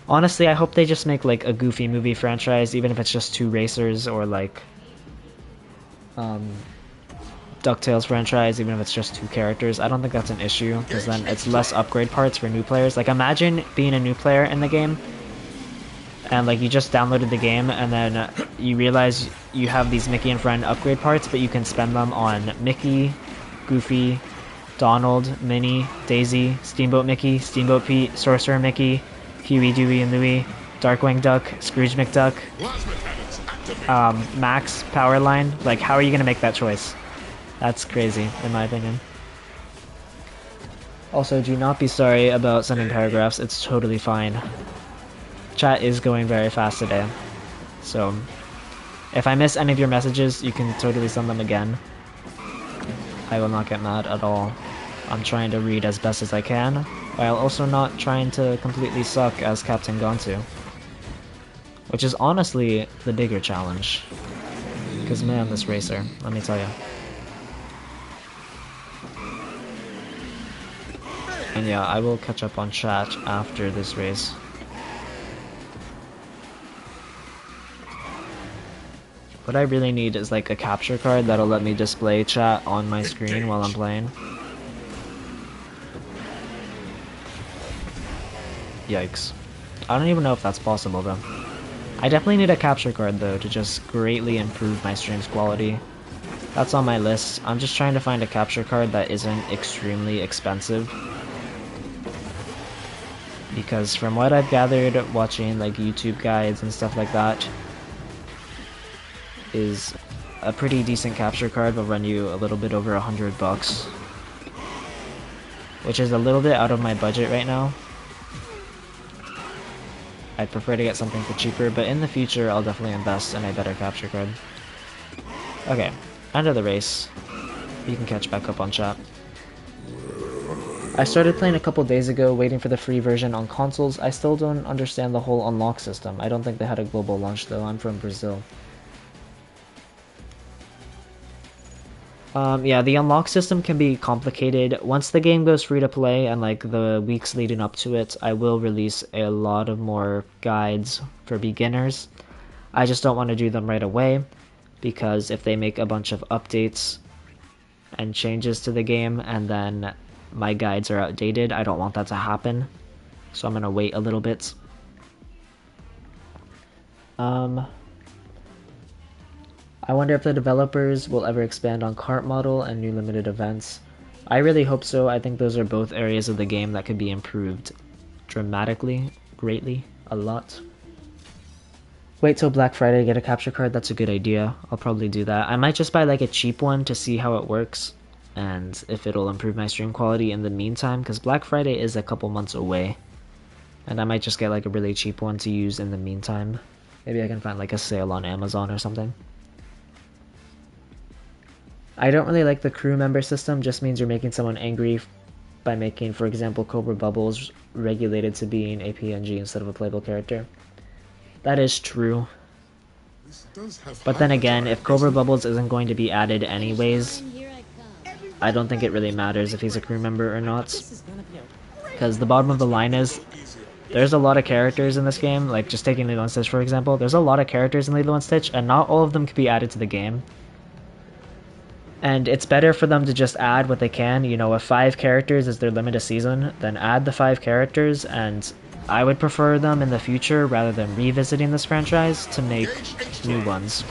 Honestly, I hope they just make like a Goofy movie franchise, even if it's just 2 racers, or like DuckTales franchise, even if it's just 2 characters. I don't think that's an issue, because then it's less upgrade parts for new players. Like imagine being a new player in the game, and like you just downloaded the game, and then you realize you have these Mickey and Friend upgrade parts, but you can spend them on Mickey, Goofy, Donald, Minnie, Daisy, Steamboat Mickey, Steamboat Pete, Sorcerer Mickey, Huey, Dewey, and Louie, Darkwing Duck, Scrooge McDuck, Max, Powerline. Like, how are you gonna make that choice? That's crazy, in my opinion. Also, do not be sorry about sending paragraphs. It's totally fine. Chat is going very fast today. So, if I miss any of your messages, you can totally send them again. I will not get mad at all. I'm trying to read as best as I can, while also not trying to completely suck as Captain Gantu. Which is honestly the bigger challenge. Because man, this racer, let me tell you. And yeah, I will catch up on chat after this race. What I really need is like a capture card that'll let me display chat on my screen while I'm playing. Yikes. I don't even know if that's possible though. I definitely need a capture card though to just greatly improve my stream's quality. That's on my list. I'm just trying to find a capture card that isn't extremely expensive. Because from what I've gathered watching like YouTube guides and stuff like that, is a pretty decent capture card will run you a little bit over $100, which is a little bit out of my budget right now. I'd prefer to get something for cheaper, but in the future I'll definitely invest in a better capture card. Okay, end of the race. You can catch back up on chat. I started playing a couple days ago, waiting for the free version on consoles. I still don't understand the whole unlock system. I don't think they had a global launch though. I'm from Brazil. Yeah, the unlock system can be complicated. Once the game goes free to play and like the weeks leading up to it, I will release a lot of more guides for beginners. I just don't want to do them right away, because if they make a bunch of updates and changes to the game and then my guides are outdated, I don't want that to happen. So I'm gonna wait a little bit. I wonder if the developers will ever expand on cart model and new limited events. I really hope so. I think those are both areas of the game that could be improved dramatically, greatly, a lot. Wait till Black Friday to get a capture card, that's a good idea. I'll probably do that. I might just buy like a cheap one to see how it works and if it'll improve my stream quality in the meantime, because Black Friday is a couple months away. And I might just get like a really cheap one to use in the meantime. Maybe I can find like a sale on Amazon or something. I don't really like the crew member system, just means you're making someone angry by making, for example, Cobra Bubbles regulated to being a PNG instead of a playable character. That is true. But then again, if Cobra Bubbles isn't going to be added anyways, I don't think it really matters if he's a crew member or not. Because the bottom of the line is, there's a lot of characters in this game, like just taking Lilo and Stitch for example, there's a lot of characters in Lilo and Stitch, and not all of them can be added to the game. And it's better for them to just add what they can, you know, if 5 characters is their limit a season, then add the 5 characters, and I would prefer them in the future rather than revisiting this franchise to make new ones.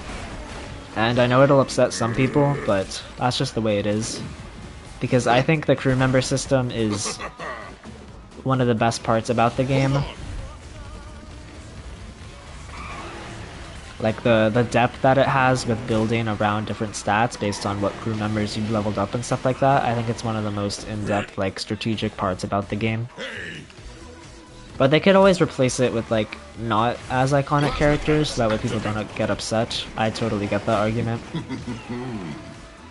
And I know it'll upset some people, but that's just the way it is. Because I think the crew member system is one of the best parts about the game. Like the depth that it has with building around different stats based on what crew members you've leveled up and stuff like that, I think it's one of the most in-depth, like, strategic parts about the game. But they could always replace it with, like, not as iconic characters, so that way people don't get upset. I totally get that argument.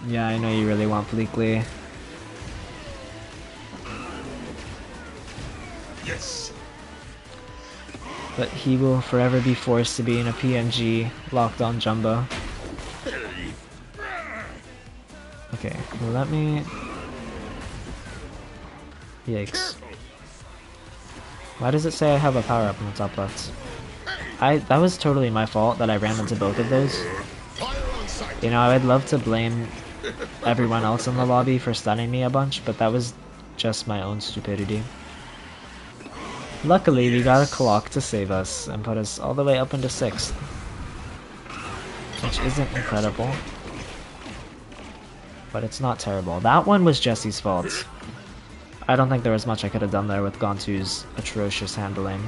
Yeah, I know you really want Bleakley. Yes. But he will forever be forced to be in a PNG locked on Jumbo. Okay, well, let me... Yikes. Why does it say I have a power up in the top left? That was totally my fault that I ran into both of those. You know, I'd love to blame everyone else in the lobby for stunning me a bunch, but that was just my own stupidity. Luckily, we got a clock to save us and put us all the way up into 6th. Which isn't incredible. But it's not terrible. That one was Jesse's fault. I don't think there was much I could have done there with Gantu's atrocious handling.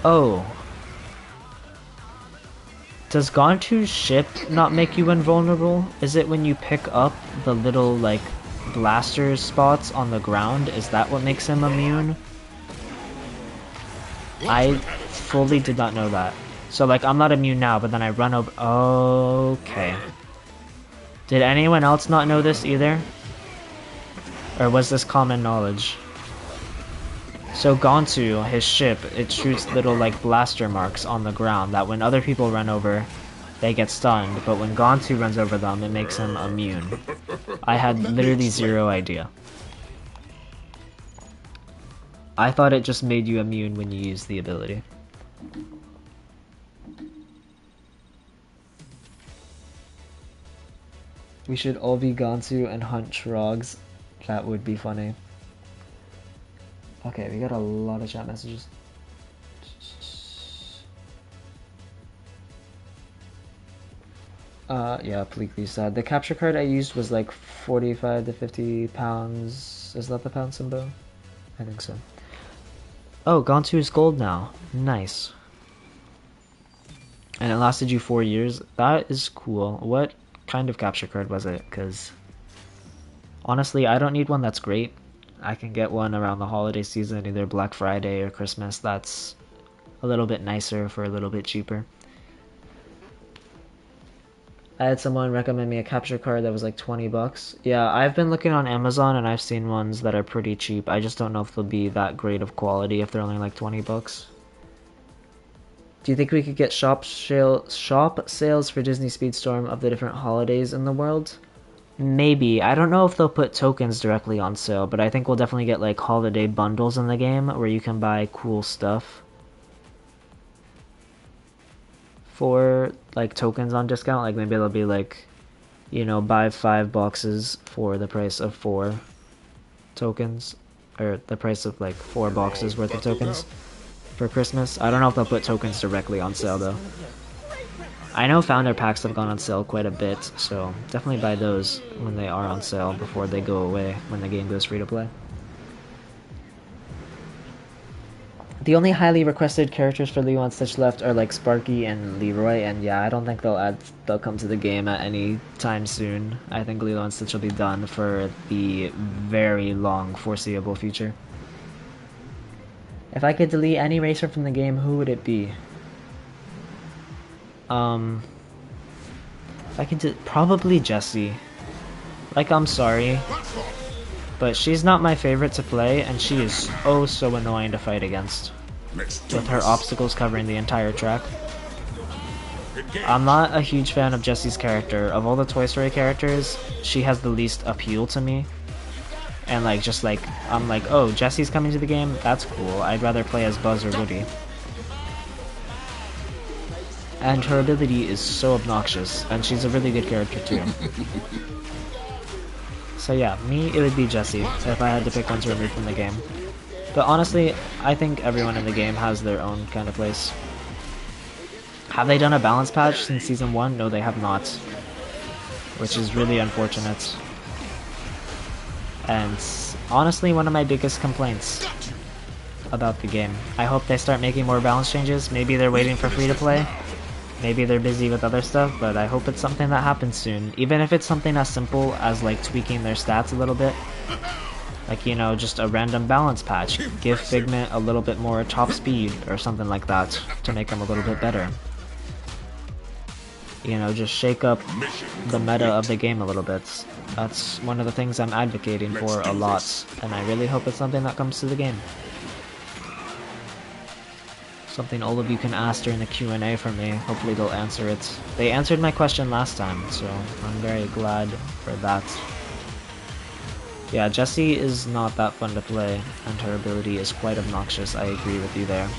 Oh. Does Gantu's ship not make you invulnerable? Is it when you pick up the little, like, blaster spots on the ground? Is that what makes him immune? I fully did not know that. So, like, I'm not immune now, but then I run over... Okay. Did anyone else not know this either? Or was this common knowledge? So Gantu, his ship, it shoots little, like, blaster marks on the ground that when other people run over, they get stunned, but when Gantu runs over them, it makes him immune. I had literally zero idea. I thought it just made you immune when you use the ability. We should all be Gantu and hunt Trogs. That would be funny. Okay, we got a lot of chat messages. Yeah, Pleakley said. The capture card I used was like 45 to 50 pounds. Is that the pound symbol? I think so. Oh, Gantu is gold now. Nice. And it lasted you 4 years. That is cool. What kind of capture card was it? Because honestly, I don't need one that's great. I can get one around the holiday season, either Black Friday or Christmas. That's a little bit nicer for a little bit cheaper. I had someone recommend me a capture card that was like 20 bucks. Yeah, I've been looking on Amazon and I've seen ones that are pretty cheap. I just don't know if they'll be that great of quality if they're only like 20 bucks. Do you think we could get shop sales for Disney Speedstorm of the different holidays in the world? Maybe. I don't know if they'll put tokens directly on sale, but I think we'll definitely get like holiday bundles in the game where you can buy cool stuff for like tokens on discount. Like maybe it'll be like, you know, buy 5 boxes for the price of 4 tokens, or the price of like 4 boxes worth of tokens for Christmas. I don't know if they'll put tokens directly on sale though. I know founder packs have gone on sale quite a bit, so definitely buy those when they are on sale before they go away when the game goes free to play. The only highly requested characters for Lilo and Stitch left are like Sparky and Leroy, and yeah, I don't think they'll come to the game at any time soon. I think Lilo and Stitch will be done for the very long foreseeable future. If I could delete any racer from the game, who would it be? If I could probably Jessie. Like, I'm sorry, but she's not my favorite to play, and she is oh so annoying to fight against. With her obstacles covering the entire track. I'm not a huge fan of Jessie's character. Of all the Toy Story characters, she has the least appeal to me. And like, just like, I'm like, oh, Jessie's coming to the game? That's cool. I'd rather play as Buzz or Woody. And her ability is so obnoxious, and she's a really good character too. So yeah, me, it would be Jessie, if I had to pick one to remove from the game. But honestly, I think everyone in the game has their own kind of place. Have they done a balance patch since Season 1? No, they have not. Which is really unfortunate. And honestly, one of my biggest complaints about the game. I hope they start making more balance changes. Maybe they're waiting for free to play. Maybe they're busy with other stuff, but I hope it's something that happens soon. Even if it's something as simple as like tweaking their stats a little bit. Like, you know, just a random balance patch. Give Figment a little bit more top speed or something like that to make him a little bit better. You know, just shake up the meta of the game a little bit. That's one of the things I'm advocating for a lot, and I really hope it's something that comes to the game. Something all of you can ask during the Q&A for me. Hopefully they'll answer it. They answered my question last time, so I'm very glad for that. Yeah, Jessie is not that fun to play, and her ability is quite obnoxious. I agree with you there.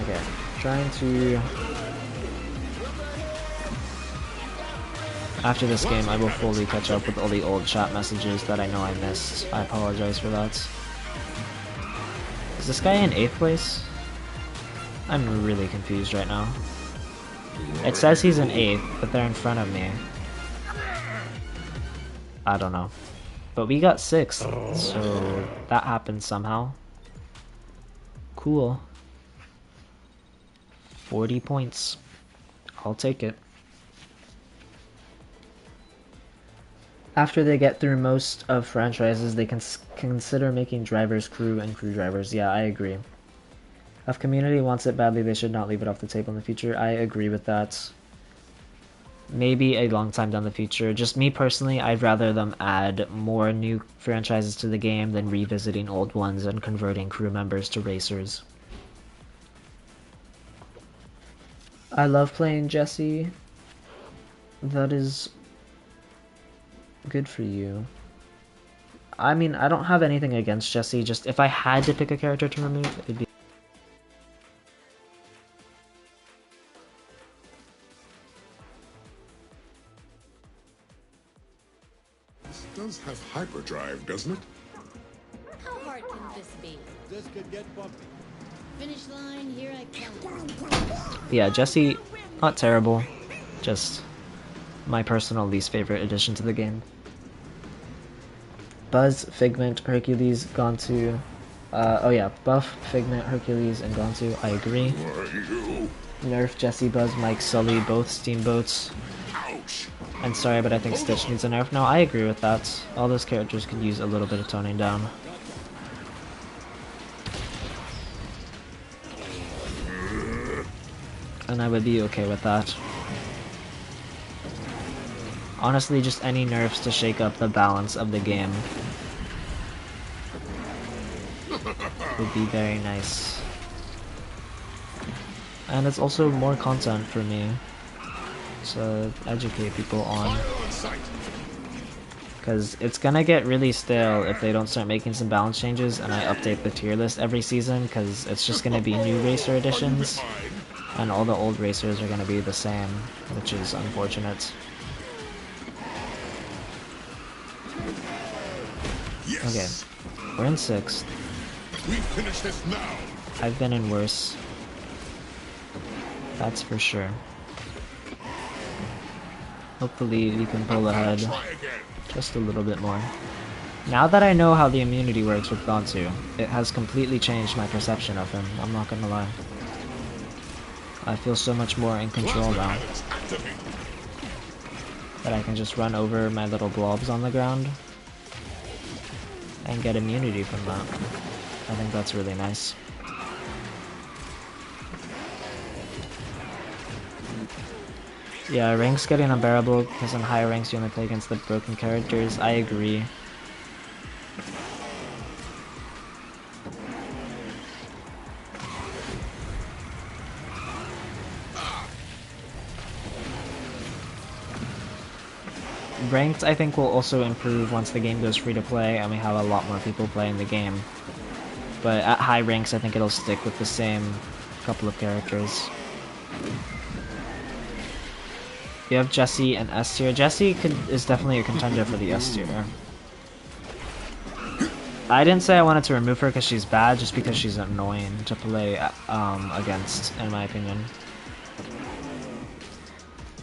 Okay, trying to... After this game, I will fully catch up with all the old chat messages that I know I missed. I apologize for that. Is this guy in 8th place? I'm really confused right now. It says he's in 8th, but they're in front of me. I don't know. But we got 6th, so that happened somehow. Cool. 40 points. I'll take it. After they get through most of franchises, they can consider making drivers crew and crew drivers. Yeah, I agree. If community wants it badly, they should not leave it off the table in the future. I agree with that. Maybe a long time down the future. Just me personally, I'd rather them add more new franchises to the game than revisiting old ones and converting crew members to racers. I love playing Jessie. That is good for you. I mean, I don't have anything against Jessie, just if I had to pick a character to remove, it'd be... This does have hyperdrive, doesn't it? How hard can this be? This could get bumpy. Finish line, here I come. Yeah, Jessie, not terrible. Just my personal least favorite addition to the game. Buzz, Figment, Hercules, Gantu. Oh yeah, Buff, Figment, Hercules, and Gantu. I agree. Nerf, Jessie, Buzz, Mike, Sully, both Steamboats. Ouch! And sorry, but I think Stitch needs a nerf. No, I agree with that. All those characters could use a little bit of toning down. And I would be okay with that. Honestly, just any nerfs to shake up the balance of the game would be very nice. And it's also more content for me to educate people on. Because it's gonna get really stale if they don't start making some balance changes and I update the tier list every season, because it's just gonna be new racer editions and all the old racers are gonna be the same, which is unfortunate. Yes. Okay, we're in 6th. We finish this now. I've been in worse. That's for sure. Hopefully we can pull ahead just a little bit more. Now that I know how the immunity works with Gantu, it has completely changed my perception of him, I'm not gonna lie. I feel so much more in control now. That I can just run over my little blobs on the ground and get immunity from that. I think that's really nice. Yeah, ranks getting unbearable because in higher ranks you only play against the broken characters. I agree. Ranked, I think, will also improve once the game goes free to play and we have a lot more people playing the game. But at high ranks, I think it'll stick with the same couple of characters. You have Jessie and S tier. Jessie is definitely a contender for the S tier. I didn't say I wanted to remove her because she's bad, just because she's annoying to play against, in my opinion.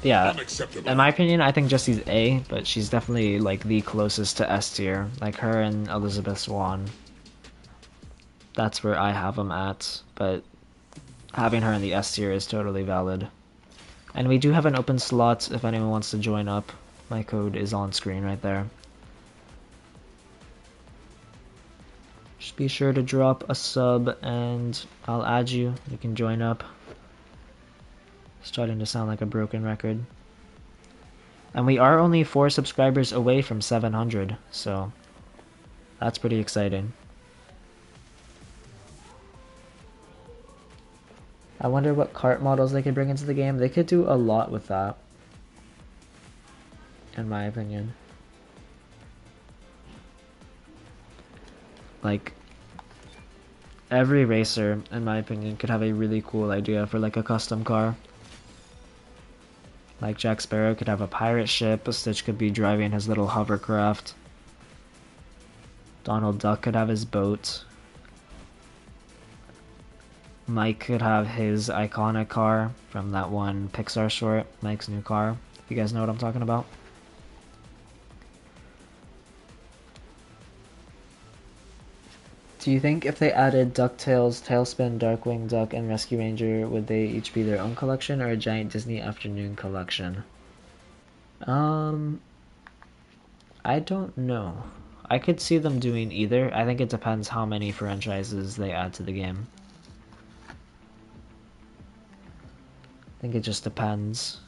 Yeah, in my opinion, I think Jessie's A, but she's definitely like the closest to S tier. Like her and Elizabeth Swan. That's where I have them at, but having her in the S tier is totally valid. And we do have an open slot if anyone wants to join up. My code is on screen right there. Just be sure to drop a sub and I'll add you. You can join up. Starting to sound like a broken record. And we are only 4 subscribers away from 700, so that's pretty exciting. I wonder what cart models they could bring into the game. They could do a lot with that, in my opinion. Like, every racer, in my opinion, could have a really cool idea for like a custom car. Like Jack Sparrow could have a pirate ship, Stitch could be driving his little hovercraft. Donald Duck could have his boat. Mike could have his iconic car from that one Pixar short, Mike's New Car. If you guys know what I'm talking about. Do you think if they added DuckTales, Tailspin, Darkwing Duck, and Rescue Ranger, would they each be their own collection or a giant Disney Afternoon collection? I don't know. I could see them doing either. I think it depends how many franchises they add to the game. I think it just depends,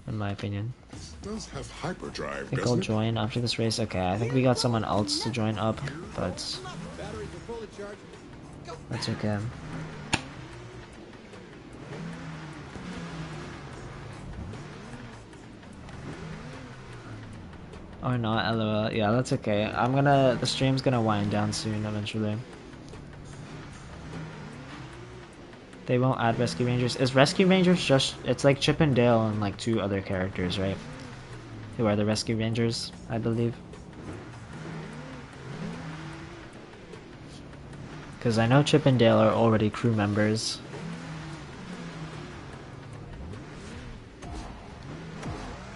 in my opinion. This does have hyperdrive, I think I'll join after this race. Okay, I think we got someone else to join up, but that's okay. Or not, LOL. Yeah, that's okay. The stream's gonna wind down soon, eventually. They won't add Rescue Rangers. Is Rescue Rangers just... It's like Chip and Dale and like 2 other characters, right? Who are the Rescue Rangers, I believe. Because I know Chip and Dale are already crew members.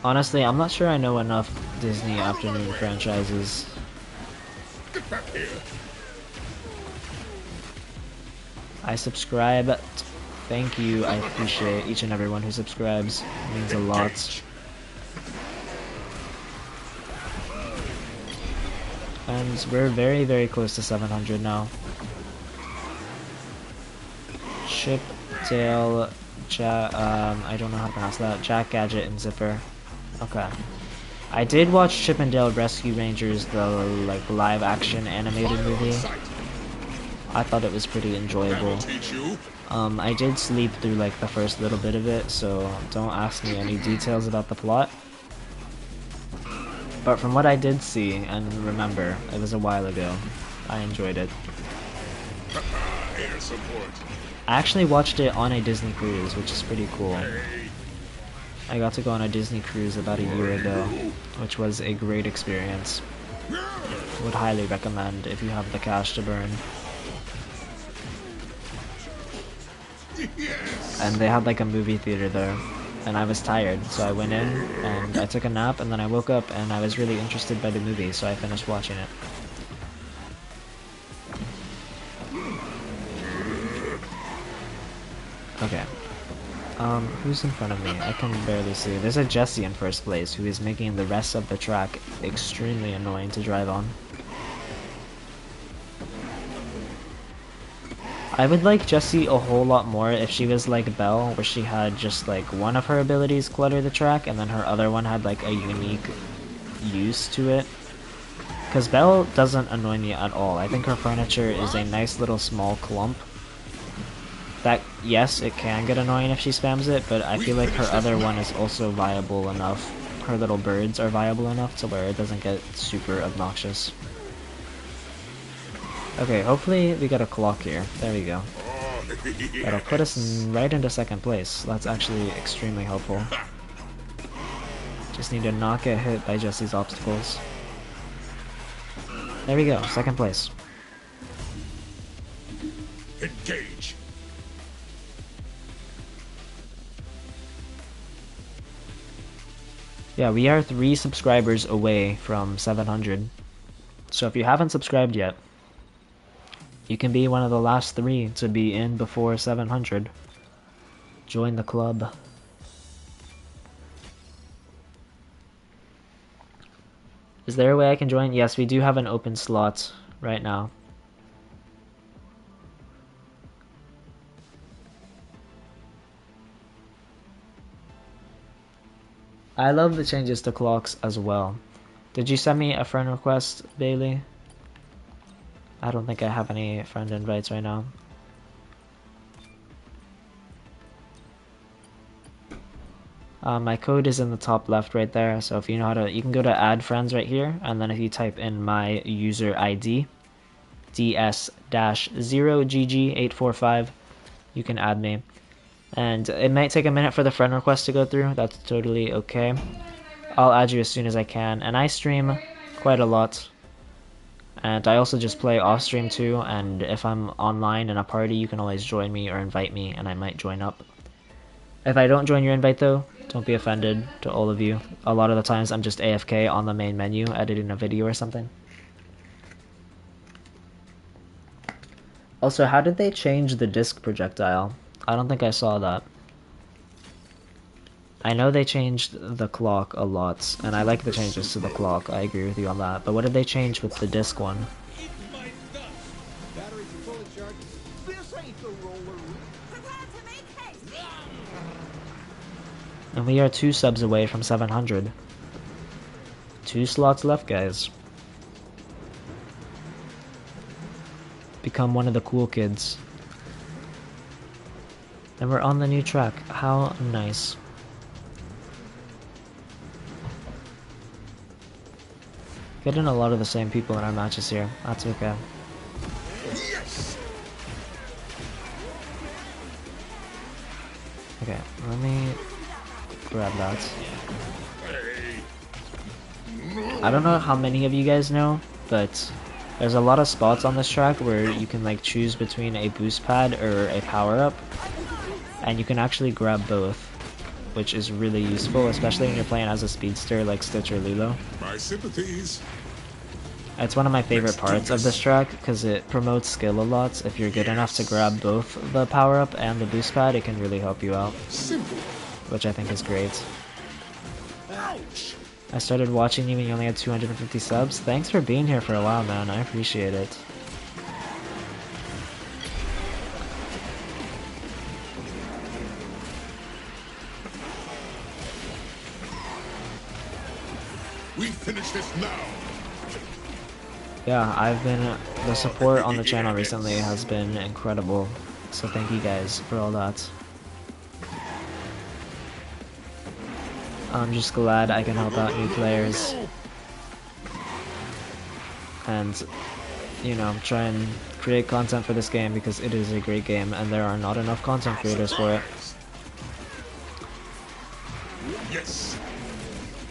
Honestly, I'm not sure I know enough Disney Afternoon franchises. Get back here. I subscribe. Thank you. I appreciate each and everyone who subscribes. It means a lot. And we're very, very close to 700 now. Chip, Dale, I don't know how to pronounce that. Jack, Gadget, and Zipper. Okay. I did watch Chip and Dale Rescue Rangers, the like live action animated movie. I thought it was pretty enjoyable. I did sleep through like the first little bit of it, so don't ask me any details about the plot. But from what I did see and remember, it was a while ago. I enjoyed it. I actually watched it on a Disney cruise, which is pretty cool. I got to go on a Disney cruise about a year ago, which was a great experience. Would highly recommend if you have the cash to burn. Yes! and they had like a movie theater there, and I was tired, so I went in and I took a nap, and then I woke up and I was really interested by the movie, so I finished watching it. Okay. Who's in front of me? I can barely see. There's a Jesse in first place who is making the rest of the track extremely annoying to drive on. I would like Jessie a whole lot more if she was like Belle, where she had just like one of her abilities clutter the track and then her other one had like a unique use to it. Because Belle doesn't annoy me at all. I think her furniture is a nice little small clump. That, yes, it can get annoying if she spams it, but I feel like her other one is also viable enough. Her little birds are viable enough to where it doesn't get super obnoxious. Okay, hopefully we get a clock here. There we go. That'll put us right into second place. That's actually extremely helpful. Just need to not get hit by Jesse's obstacles. There we go, second place. Engage. Yeah, we are 3 subscribers away from 700. So if you haven't subscribed yet, you can be one of the last 3 to be in before 700. Join the club. Is there a way I can join? Yes, we do have an open slot right now. I love the changes to clocks as well. Did you send me a friend request, Bailey? I don't think I have any friend invites right now. My code is in the top left right there, so if you know how to, you can go to add friends right here, and then if you type in my user ID, DS-0GG845, you can add me. And it might take a minute for the friend request to go through, that's totally okay. I'll add you as soon as I can, and I stream quite a lot. And I also just play off stream too, and if I'm online in a party, you can always join me or invite me, and I might join up. If I don't join your invite though, don't be offended to all of you. A lot of the times I'm just AFK on the main menu, editing a video or something. Also, how did they change the disc projectile? I don't think I saw that. I know they changed the clock a lot, and I like the changes to the clock, I agree with you on that, but what did they change with the disc one? And we are 2 subs away from 700. 2 slots left, guys. Become one of the cool kids. And we're on the new track. How nice. Getting a lot of the same people in our matches here. That's okay. Yes. Okay, let me grab that. I don't know how many of you guys know, but there's a lot of spots on this track where you can like choose between a boost pad or a power up, and you can actually grab both, which is really useful, especially when you're playing as a speedster like Stitch or Lilo. My sympathies. It's one of my favorite parts of this track because it promotes skill a lot. If you're good enough to grab both the power up and the boost pad, it can really help you out, Simple. which I think is great. Ouch. I started watching you when you only had 250 subs. Thanks for being here for a while, man. I appreciate it. We finish this now. Yeah, the support on the channel recently has been incredible. So thank you guys for all that. I'm just glad I can help out new players. And, you know, try and create content for this game because it is a great game and there are not enough content creators for it. Yes.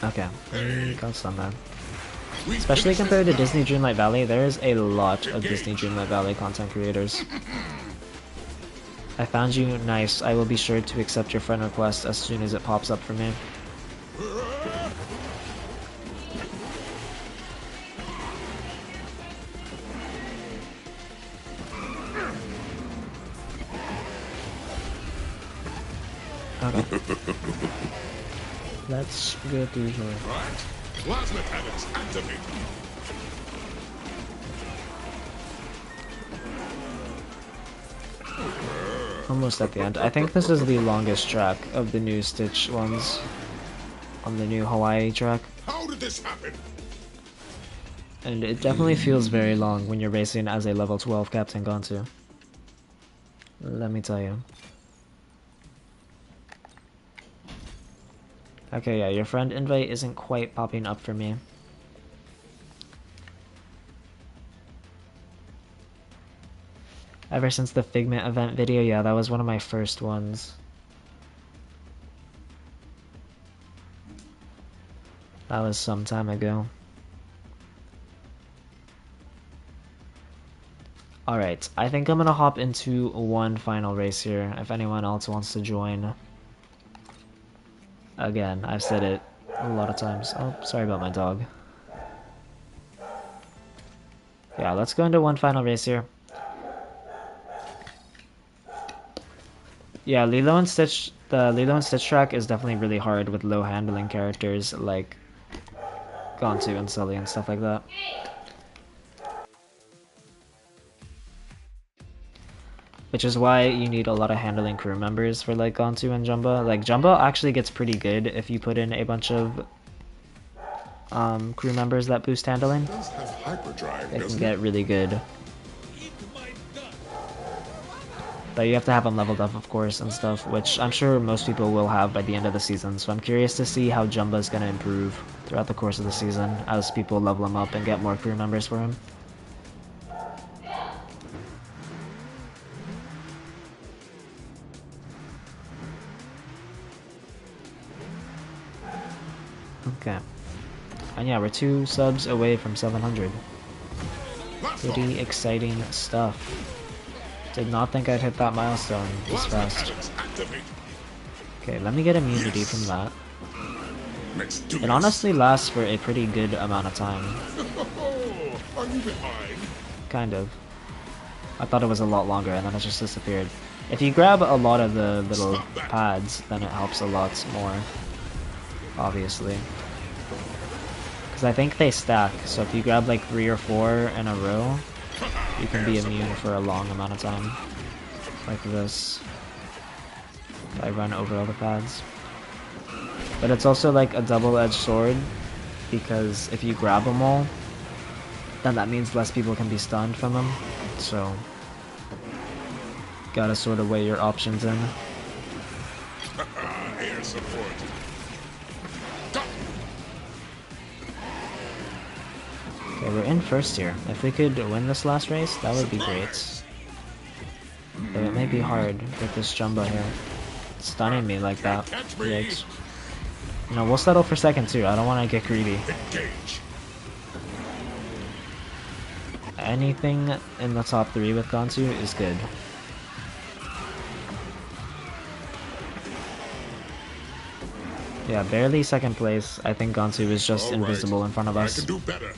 Okay, we got some, man. Especially compared to Disney Dreamlight Valley, there is a lot of Disney Dreamlight Valley content creators. I found you. Nice. I will be sure to accept your friend request as soon as it pops up for me. Okay. Let's go through here. Right. Plasma cannons activate. Almost at the end. I think this is the longest track of the new Stitch ones. On the new Hawaii track. How did this happen? And it definitely feels very long when you're racing as a level 12 Captain Gantu. Let me tell you. Okay, yeah, your friend invite isn't quite popping up for me. Ever since the Figment event video, yeah, that was one of my first ones. That was some time ago. Alright, I think I'm gonna hop into one final race here, if anyone else wants to join. Again, I've said it a lot of times. Oh, sorry about my dog. Yeah, let's go into one final race here. Yeah, Lilo and Stitch, the Lilo and Stitch track is definitely really hard with low handling characters like Gantu and Sully and stuff like that. Which is why you need a lot of handling crew members for like Gantu and Jumba. Like Jumba actually gets pretty good if you put in a bunch of crew members that boost handling. It does have hyperdrive, It can doesn't get it? really good. But you have to have them leveled up, of course, and stuff, which I'm sure most people will have by the end of the season. So I'm curious to see how Jumba's gonna improve throughout the course of the season as people level him up and get more crew members for him. Okay. And yeah, we're 2 subs away from 700. Pretty exciting stuff. Did not think I'd hit that milestone this fast. Okay, let me get immunity from that. It honestly lasts for a pretty good amount of time. Are you behind? Kind of. I thought it was a lot longer and then it just disappeared. If you grab a lot of the little pads, then it helps a lot more. Obviously. Because I think they stack, so if you grab like 3 or 4 in a row, you can be immune for a long amount of time. Like this. If I run over all the pads. But it's also like a double-edged sword, because if you grab them all, then that means less people can be stunned from them. So, gotta sort of weigh your options in. Air support. Okay, we're in first here. If we could win this last race, that would be great. But it may be hard with this Jumbo here. It's stunning me like that. Yikes. No, we'll settle for second too. I don't want to get greedy. Anything in the top 3 with Gantu is good. Yeah, barely second place. I think Gantu is just invisible in front of us. I can do better.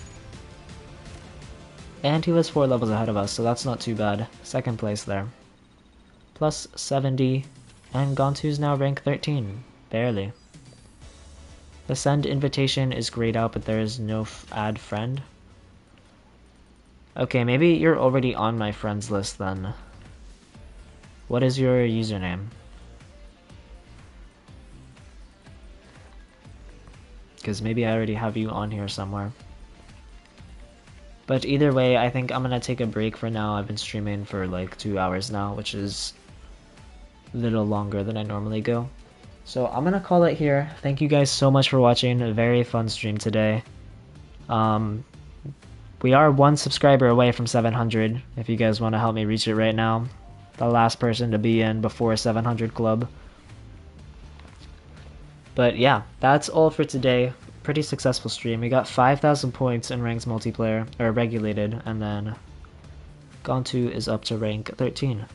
And he was 4 levels ahead of us, so that's not too bad. Second place there. Plus 70, and Gantu's now rank 13. Barely. The send invitation is grayed out, but there is no add friend. Okay, maybe you're already on my friends list then. What is your username? Because maybe I already have you on here somewhere. But either way, I think I'm gonna take a break for now. I've been streaming for like 2 hours now, which is a little longer than I normally go. So I'm gonna call it here. Thank you guys so much for watching. A very fun stream today. We are 1 subscriber away from 700. If you guys want to help me reach it right now. The last person to be in before 700 club. But yeah, that's all for today. Pretty successful stream. We got 5,000 points in ranked multiplayer, or regulated, and then Gantu is up to rank 13.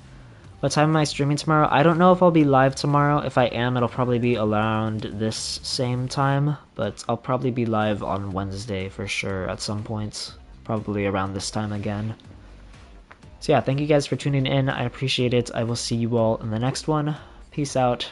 What time am I streaming tomorrow? I don't know if I'll be live tomorrow. If I am, it'll probably be around this same time, but I'll probably be live on Wednesday for sure at some point. Probably around this time again. So yeah, thank you guys for tuning in. I appreciate it. I will see you all in the next one. Peace out.